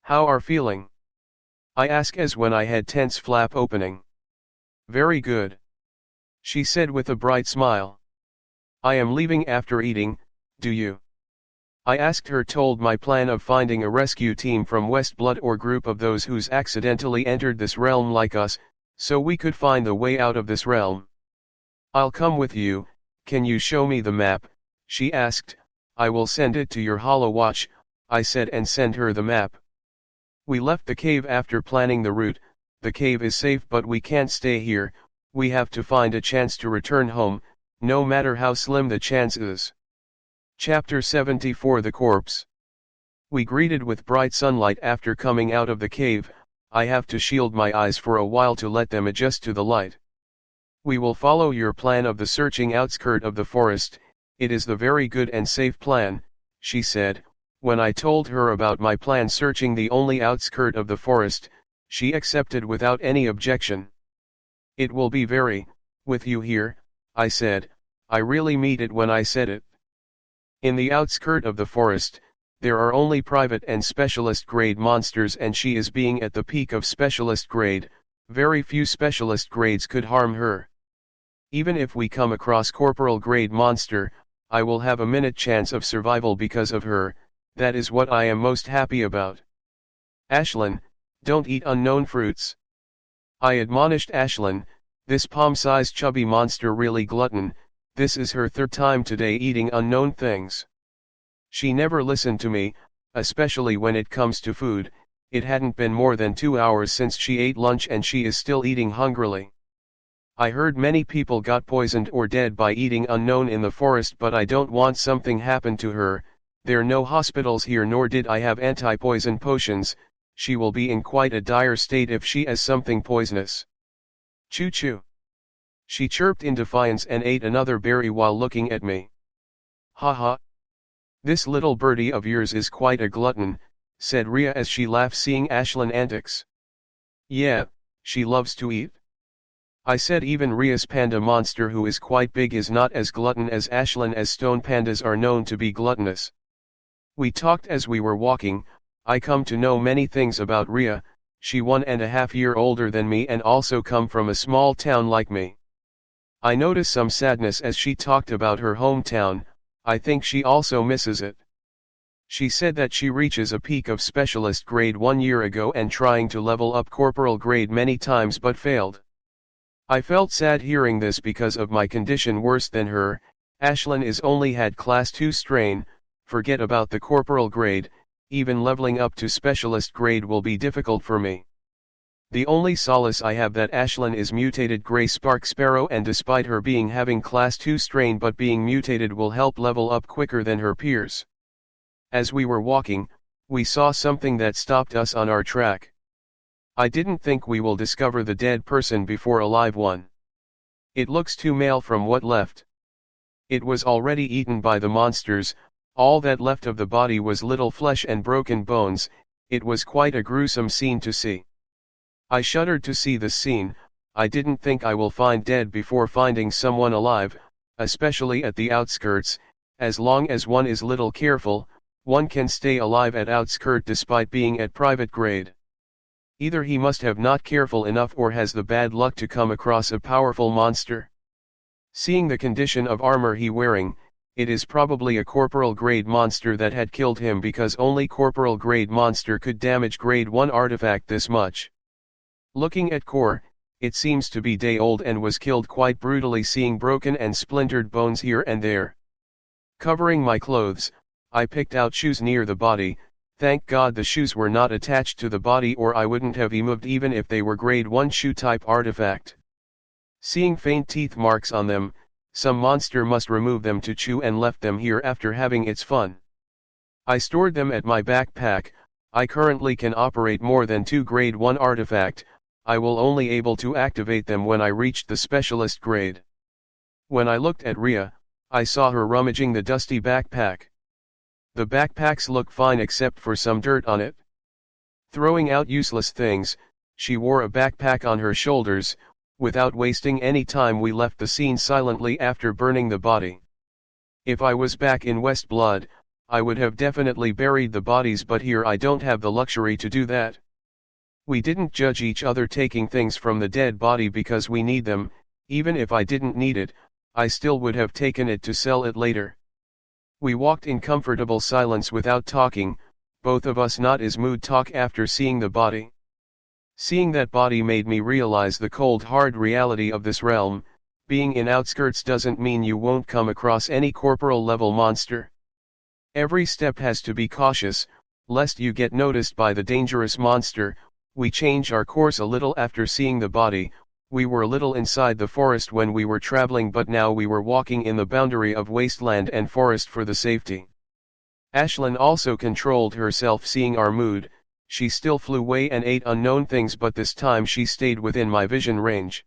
How are feeling? I ask as when I had tense flap opening. Very good, she said with a bright smile. I am leaving after eating, do you? I asked her, told my plan of finding a rescue team from West Blood or group of those who's accidentally entered this realm like us, so we could find the way out of this realm. I'll come with you. Can you show me the map? She asked. I will send it to your holowatch, I said, and send her the map. We left the cave after planning the route. The cave is safe, but we can't stay here. We have to find a chance to return home, no matter how slim the chance is. Chapter 74, The Corpse. We greeted with bright sunlight after coming out of the cave. I have to shield my eyes for a while to let them adjust to the light. We will follow your plan of the searching outskirt of the forest. It is the very good and safe plan, she said. When I told her about my plan searching the only outskirt of the forest, she accepted without any objection. It will be very, with you here, I said. I really mean it when I said it. In the outskirt of the forest, there are only private and specialist grade monsters, and she is being at the peak of specialist grade. Very few specialist grades could harm her. Even if we come across corporal grade monster, I will have a minute chance of survival because of her. That is what I am most happy about. Ashlyn, don't eat unknown fruits, I admonished Ashlyn. This palm-sized chubby monster really glutton. This is her 3rd time today eating unknown things. She never listened to me, especially when it comes to food. It hadn't been more than 2 hours since she ate lunch and she is still eating hungrily. I heard many people got poisoned or dead by eating unknown in the forest, but I don't want something happen to her. There no hospitals here, nor did I have anti-poison potions. She will be in quite a dire state if she has something poisonous. Choo choo. She chirped in defiance and ate another berry while looking at me. Ha ha. "This little birdie of yours is quite a glutton," said Ria as she laughed seeing Ashlyn's antics. "Yeah, she loves to eat," I said. "Even Ria's panda monster, who is quite big, is not as glutton as Ashlyn, as stone pandas are known to be gluttonous." We talked as we were walking. I come to know many things about Ria. She 1.5 years older than me and also come from a small town like me. I noticed some sadness as she talked about her hometown. I think she also misses it. She said that she reaches a peak of specialist grade 1 year ago and trying to level up corporal grade many times but failed. I felt sad hearing this because of my condition worse than her. Ashlyn is only had class 2 strain, forget about the corporal grade, even leveling up to specialist grade will be difficult for me. The only solace I have that Ashlyn is mutated gray spark sparrow, and despite her being having class 2 strain but being mutated will help level up quicker than her peers. As we were walking, we saw something that stopped us on our track. I didn't think we will discover the dead person before a live one. It looks too male from what left. It was already eaten by the monsters. All that left of the body was little flesh and broken bones. It was quite a gruesome scene to see. I shuddered to see this scene. I didn't think I will find dead before finding someone alive, especially at the outskirts. As long as one is little careful, one can stay alive at outskirt despite being at private grade. Either he must have not careful enough or has the bad luck to come across a powerful monster. Seeing the condition of armor he wearing, it is probably a corporal grade monster that had killed him, because only corporal grade monster could damage grade 1 artifact this much. Looking at core, it seems to be day old and was killed quite brutally, seeing broken and splintered bones here and there. Covering my clothes, I picked out shoes near the body. Thank God the shoes were not attached to the body, or I wouldn't have moved even if they were grade 1 shoe type artifact. Seeing faint teeth marks on them, some monster must remove them to chew and left them here after having its fun. I stored them at my backpack. I currently can operate more than 2 grade 1 artifact. I will only able to activate them when I reached the specialist grade. When I looked at Ria, I saw her rummaging the dusty backpack. The backpacks look fine except for some dirt on it. Throwing out useless things, she wore a backpack on her shoulders. Without wasting any time, we left the scene silently after burning the body. If I was back in West Blood, I would have definitely buried the bodies, but here I don't have the luxury to do that. We didn't judge each other taking things from the dead body because we need them. Even if I didn't need it, I still would have taken it to sell it later. We walked in comfortable silence without talking, both of us not as mood talk after seeing the body. Seeing that body made me realize the cold hard reality of this realm. Being in outskirts doesn't mean you won't come across any corporal level monster. Every step has to be cautious, lest you get noticed by the dangerous monster. We changed our course a little after seeing the body. We were a little inside the forest when we were traveling, but now we were walking in the boundary of wasteland and forest for the safety. Ashlyn also controlled herself seeing our mood. She still flew away and ate unknown things, but this time she stayed within my vision range.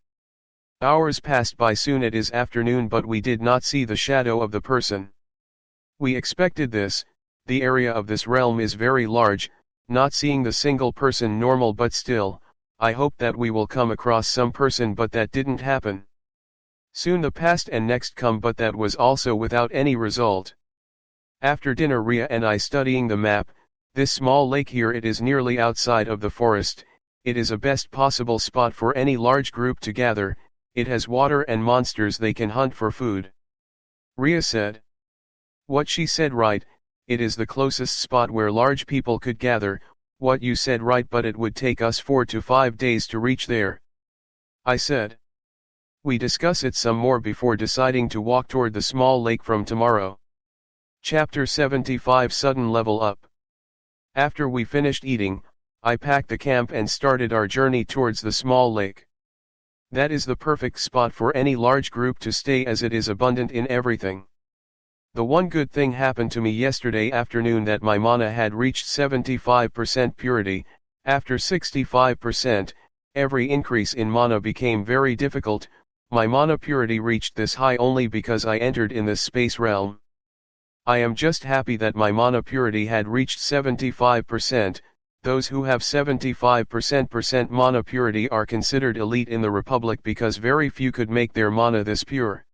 Hours passed by. Soon it is afternoon, but we did not see the shadow of the person. We expected this. The area of this realm is very large, not seeing the single person normal, but still, I hope that we will come across some person, but that didn't happen. Soon the past and next come, but that was also without any result. After dinner, Ria and I studying the map. This small lake here, it is nearly outside of the forest. It is a best possible spot for any large group to gather. It has water and monsters they can hunt for food. Ria said. What she said right, it is the closest spot where large people could gather. What you said right, but it would take us 4 to 5 days to reach there. I said. We discuss it some more before deciding to walk toward the small lake from tomorrow. Chapter 75 Sudden Level Up. After we finished eating, I packed the camp and started our journey towards the small lake. That is the perfect spot for any large group to stay, as it is abundant in everything. The one good thing happened to me yesterday afternoon, that my mana had reached 75% purity. After 65%, every increase in mana became very difficult. My mana purity reached this high only because I entered in this space realm. I am just happy that my mana purity had reached 75%, those who have 75% mana purity are considered elite in the Republic because very few could make their mana this pure.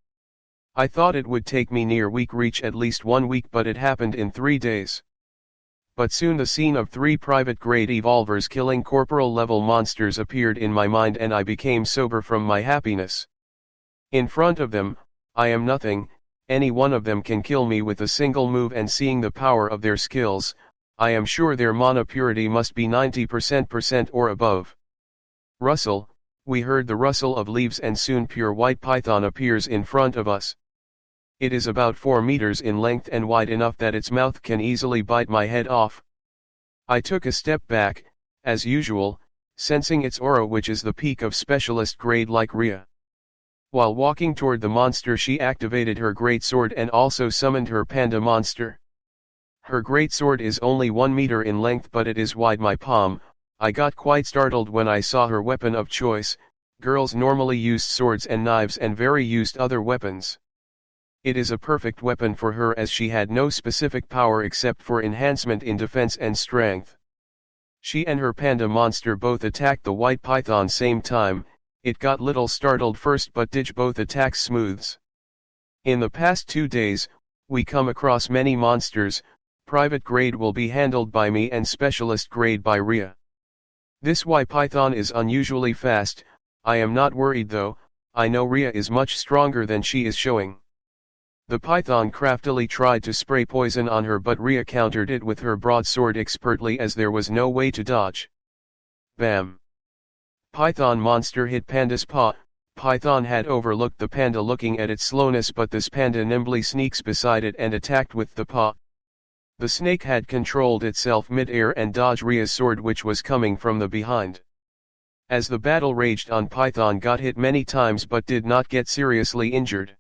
I thought it would take me near week reach at least 1 week, but it happened in 3 days. But soon the scene of 3 private grade evolvers killing corporal level monsters appeared in my mind and I became sober from my happiness. In front of them, I am nothing, any one of them can kill me with a single move, and seeing the power of their skills, I am sure their mana purity must be 90% or above. Rustle, we heard the rustle of leaves and soon pure white python appears in front of us. It is about 4 meters in length and wide enough that its mouth can easily bite my head off. I took a step back, as usual, sensing its aura, which is the peak of specialist grade like Rhea. While walking toward the monster, she activated her great sword and also summoned her panda monster. Her great sword is only 1 meter in length, but it is wide my palm. I got quite startled when I saw her weapon of choice. Girls normally used swords and knives and very used other weapons. It is a perfect weapon for her as she had no specific power except for enhancement in defense and strength. She and her panda monster both attacked the white python same time. It got little startled first but did both attacks smooths. In the past 2 days, we come across many monsters. Private grade will be handled by me and specialist grade by Rhea. This Y python is unusually fast. I am not worried though, I know Rhea is much stronger than she is showing. The python craftily tried to spray poison on her, but Rhea countered it with her broadsword expertly as there was no way to dodge. Bam! Python monster hit panda's paw. Python had overlooked the panda looking at its slowness, but this panda nimbly sneaks beside it and attacked with the paw. The snake had controlled itself mid-air and dodged Rhea's sword, which was coming from the behind. As the battle raged on, Python got hit many times but did not get seriously injured.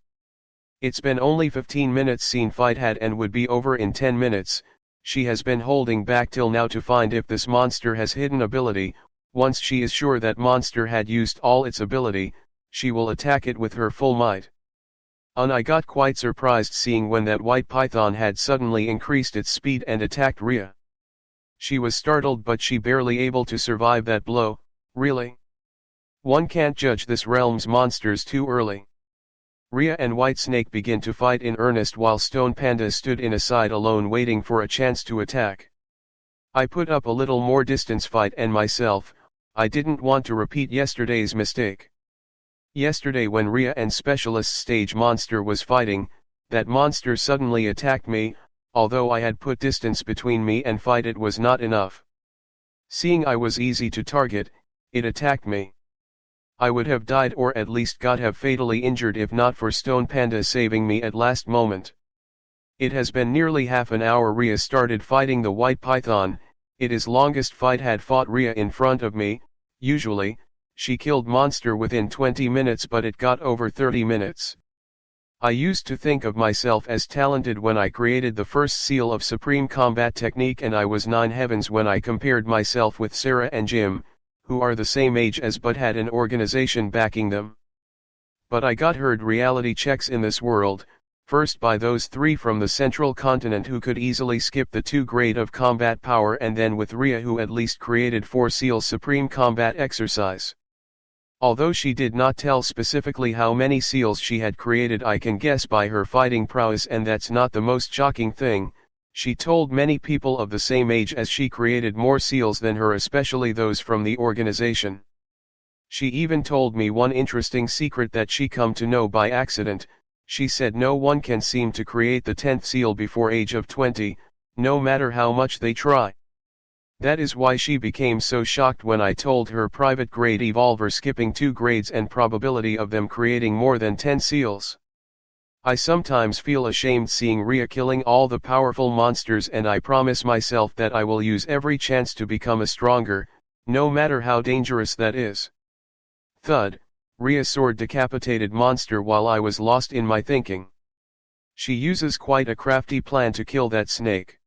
It's been only 15 minutes scene fight had and would be over in 10 minutes, she has been holding back till now to find if this monster has hidden ability. Once she is sure that monster had used all its ability, she will attack it with her full might. I got quite surprised seeing when that white python had suddenly increased its speed and attacked Rhea. She was startled but she barely able to survive that blow. Really? One can't judge this realm's monsters too early. Rhea and White Snake begin to fight in earnest while Stone Panda stood in a side alone waiting for a chance to attack. I put up a little more distance fight and myself, I didn't want to repeat yesterday's mistake. Yesterday when Rhea and Specialist Stage Monster was fighting, that monster suddenly attacked me. Although I had put distance between me and fight, it was not enough. Seeing I was easy to target, it attacked me. I would have died or at least got have fatally injured if not for Stone Panda saving me at last moment. It has been nearly half an hour Rhea started fighting the white python. It is longest fight had fought Rhea in front of me. Usually, she killed monster within 20 minutes but it got over 30 minutes. I used to think of myself as talented when I created the first seal of Supreme Combat Technique, and I was 9 heavens when I compared myself with Sarah and Jim, who are the same age as but had an organization backing them. But I got herd reality checks in this world, first by those 3 from the central continent who could easily skip the 2 grade of combat power, and then with Rhea who at least created 4 seals Supreme Combat Exercise. Although she did not tell specifically how many seals she had created, I can guess by her fighting prowess, and that's not the most shocking thing. She told many people of the same age as she created more seals than her, especially those from the organization. She even told me one interesting secret that she come to know by accident. She said no one can seem to create the 10th seal before age of 20, no matter how much they try. That is why she became so shocked when I told her private grade evolver skipping 2 grades and probability of them creating more than 10 seals. I sometimes feel ashamed seeing Rhea killing all the powerful monsters, and I promise myself that I will use every chance to become a stronger, no matter how dangerous that is. Thud, Rhea's sword decapitated monster while I was lost in my thinking. She uses quite a crafty plan to kill that snake.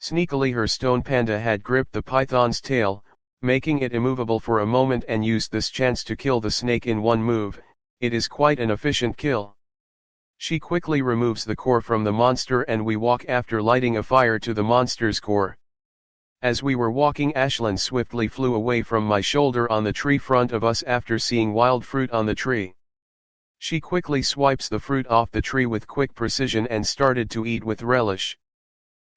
Sneakily her Stone Panda had gripped the python's tail, making it immovable for a moment, and used this chance to kill the snake in one move. It is quite an efficient kill. She quickly removes the core from the monster and we walk after lighting a fire to the monster's core. As we were walking, Ashlyn swiftly flew away from my shoulder on the tree front of us after seeing wild fruit on the tree. She quickly swipes the fruit off the tree with quick precision and started to eat with relish.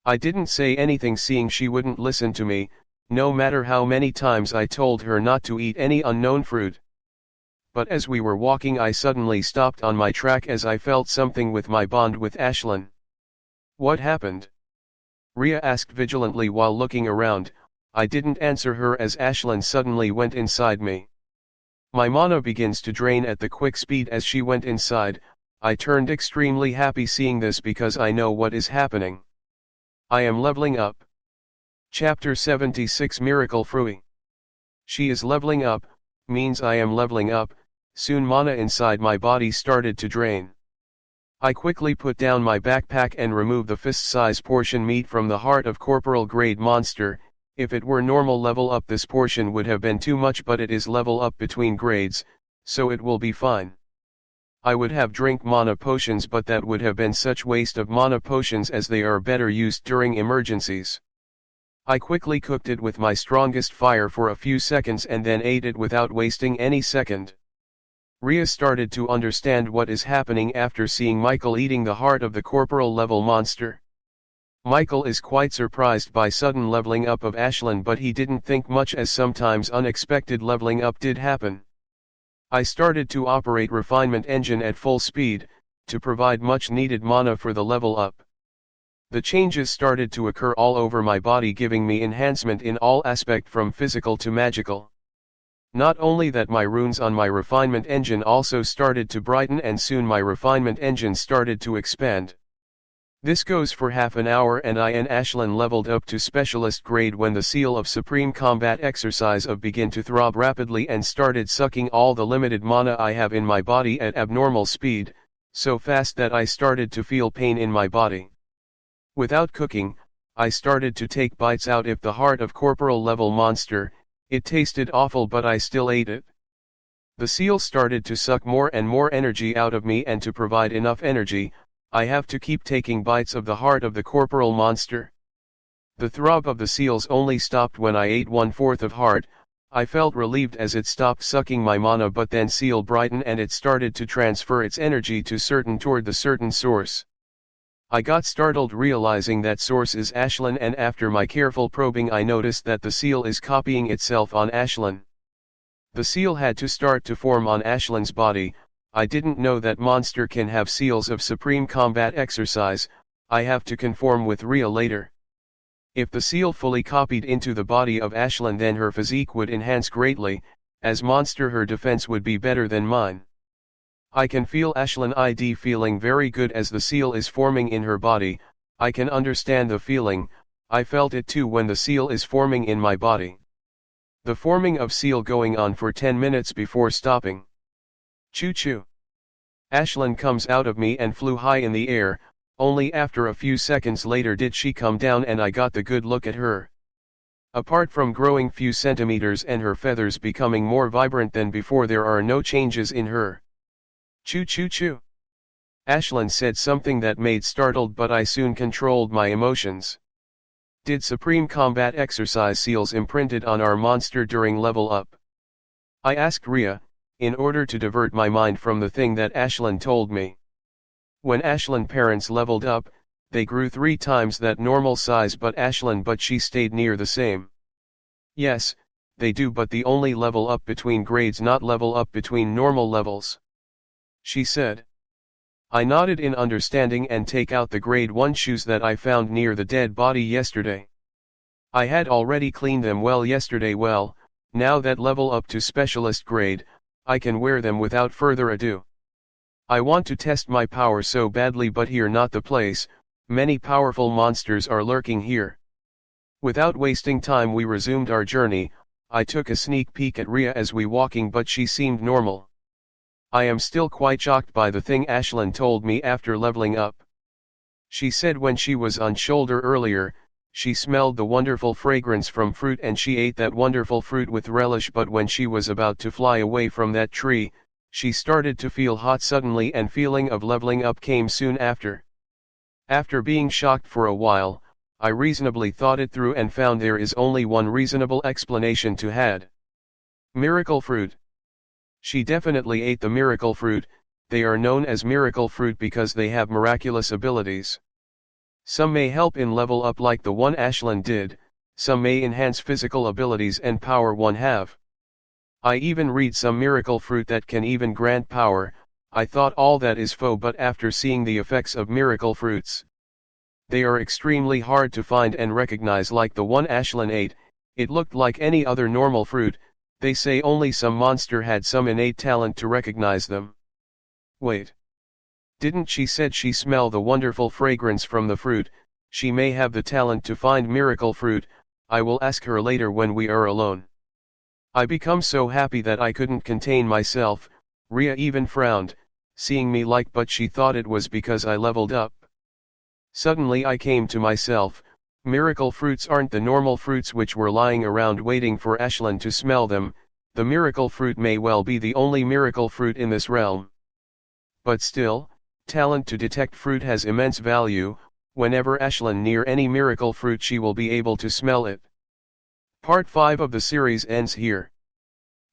I didn't say anything, seeing she wouldn't listen to me, no matter how many times I told her not to eat any unknown fruit. But as we were walking, I suddenly stopped on my track as I felt something with my bond with Ashlyn. What happened? Ria asked vigilantly while looking around. I didn't answer her as Ashlyn suddenly went inside me. My mana begins to drain at the quick speed as she went inside. I turned extremely happy seeing this because I know what is happening. I am leveling up. Chapter 76 Miracle Fruit. She is leveling up, means I am leveling up. Soon mana inside my body started to drain. I quickly put down my backpack and removed the fist-size portion meat from the heart of corporal grade monster. If it were normal level up, this portion would have been too much, but it is level up between grades, so it will be fine. I would have drank mana potions, but that would have been such waste of mana potions as they are better used during emergencies. I quickly cooked it with my strongest fire for a few seconds and then ate it without wasting any second. Ria started to understand what is happening after seeing Michael eating the heart of the corporal level monster. Michael is quite surprised by sudden leveling up of Ashlyn, but he didn't think much as sometimes unexpected leveling up did happen. I started to operate refinement engine at full speed, to provide much needed mana for the level up. The changes started to occur all over my body, giving me enhancement in all aspect from physical to magical. Not only that, my runes on my refinement engine also started to brighten and soon my refinement engine started to expand. This goes for half an hour and I and Ashlyn leveled up to specialist grade when the seal of supreme combat exercise of began to throb rapidly and started sucking all the limited mana I have in my body at abnormal speed, so fast that I started to feel pain in my body. Without cooking, I started to take bites out of the heart of corporal level monster. It tasted awful, but I still ate it. The seal started to suck more and more energy out of me, and to provide enough energy, I have to keep taking bites of the heart of the corporal monster. The throb of the seals only stopped when I ate 1/4 of heart. I felt relieved as it stopped sucking my mana, but then seal brightened and it started to transfer its energy to toward the certain source. I got startled realizing that source is Ashlyn, and after my careful probing I noticed that the seal is copying itself on Ashlyn. The seal had to start to form on Ashlyn's body. I didn't know that monster can have seals of supreme combat exercise. I have to conform with Ria later. If the seal fully copied into the body of Ashlyn, then her physique would enhance greatly. As monster, her defense would be better than mine. I can feel Ashlyn ID feeling very good as the seal is forming in her body. I can understand the feeling. I felt it too when the seal is forming in my body. The forming of seal going on for 10 minutes before stopping. Choo choo. Ashlyn comes out of me and flew high in the air. Only after a few seconds later did she come down and I got the good look at her. Apart from growing few centimeters and her feathers becoming more vibrant than before, there are no changes in her. Choo choo choo. Ashlyn said something that made startled, but I soon controlled my emotions. Did supreme combat exercise seals imprinted on our monster during level up? I asked Ria, in order to divert my mind from the thing that Ashlyn told me. When Ashlyn parents leveled up, they grew 3 times that normal size, but she stayed near the same. Yes, they do, but the only level up between grades, not level up between normal levels, she said. I nodded in understanding and take out the grade 1 shoes that I found near the dead body yesterday. I had already cleaned them well yesterday. Well, now that level up to specialist grade, I can wear them without further ado. I want to test my power so badly, but here not the place. Many powerful monsters are lurking here. Without wasting time we resumed our journey. I took a sneak peek at Ria as we walking, but she seemed normal. I am still quite shocked by the thing Ashlyn told me after leveling up. She said when she was on shoulder earlier, she smelled the wonderful fragrance from fruit and she ate that wonderful fruit with relish, but when she was about to fly away from that tree, She started to feel hot suddenly and feeling of leveling up came soon after. After being shocked for a while, I reasonably thought it through and found there is only one reasonable explanation to had. Miracle fruit. She definitely ate the miracle fruit. They are known as miracle fruit because they have miraculous abilities. Some may help in level up like the one Ashlyn did, some may enhance physical abilities and power one have. I even read some miracle fruit that can even grant power. I thought all that is faux, but after seeing the effects of miracle fruits, they are extremely hard to find and recognize like the one Ashlyn ate. It looked like any other normal fruit. They say only some monster had some innate talent to recognize them. Wait. Didn't she said she smell the wonderful fragrance from the fruit? She may have the talent to find miracle fruit. I will ask her later when we are alone. I become so happy that I couldn't contain myself. Rhea even frowned, seeing me like, but she thought it was because I leveled up. Suddenly I came to myself. Miracle fruits aren't the normal fruits which were lying around waiting for Ashlyn to smell them. The miracle fruit may well be the only miracle fruit in this realm. But still, talent to detect fruit has immense value. Whenever Ashlyn near any miracle fruit, she will be able to smell it. Part 5 of the series ends here.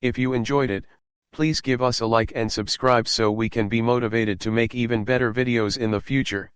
If you enjoyed it, please give us a like and subscribe so we can be motivated to make even better videos in the future.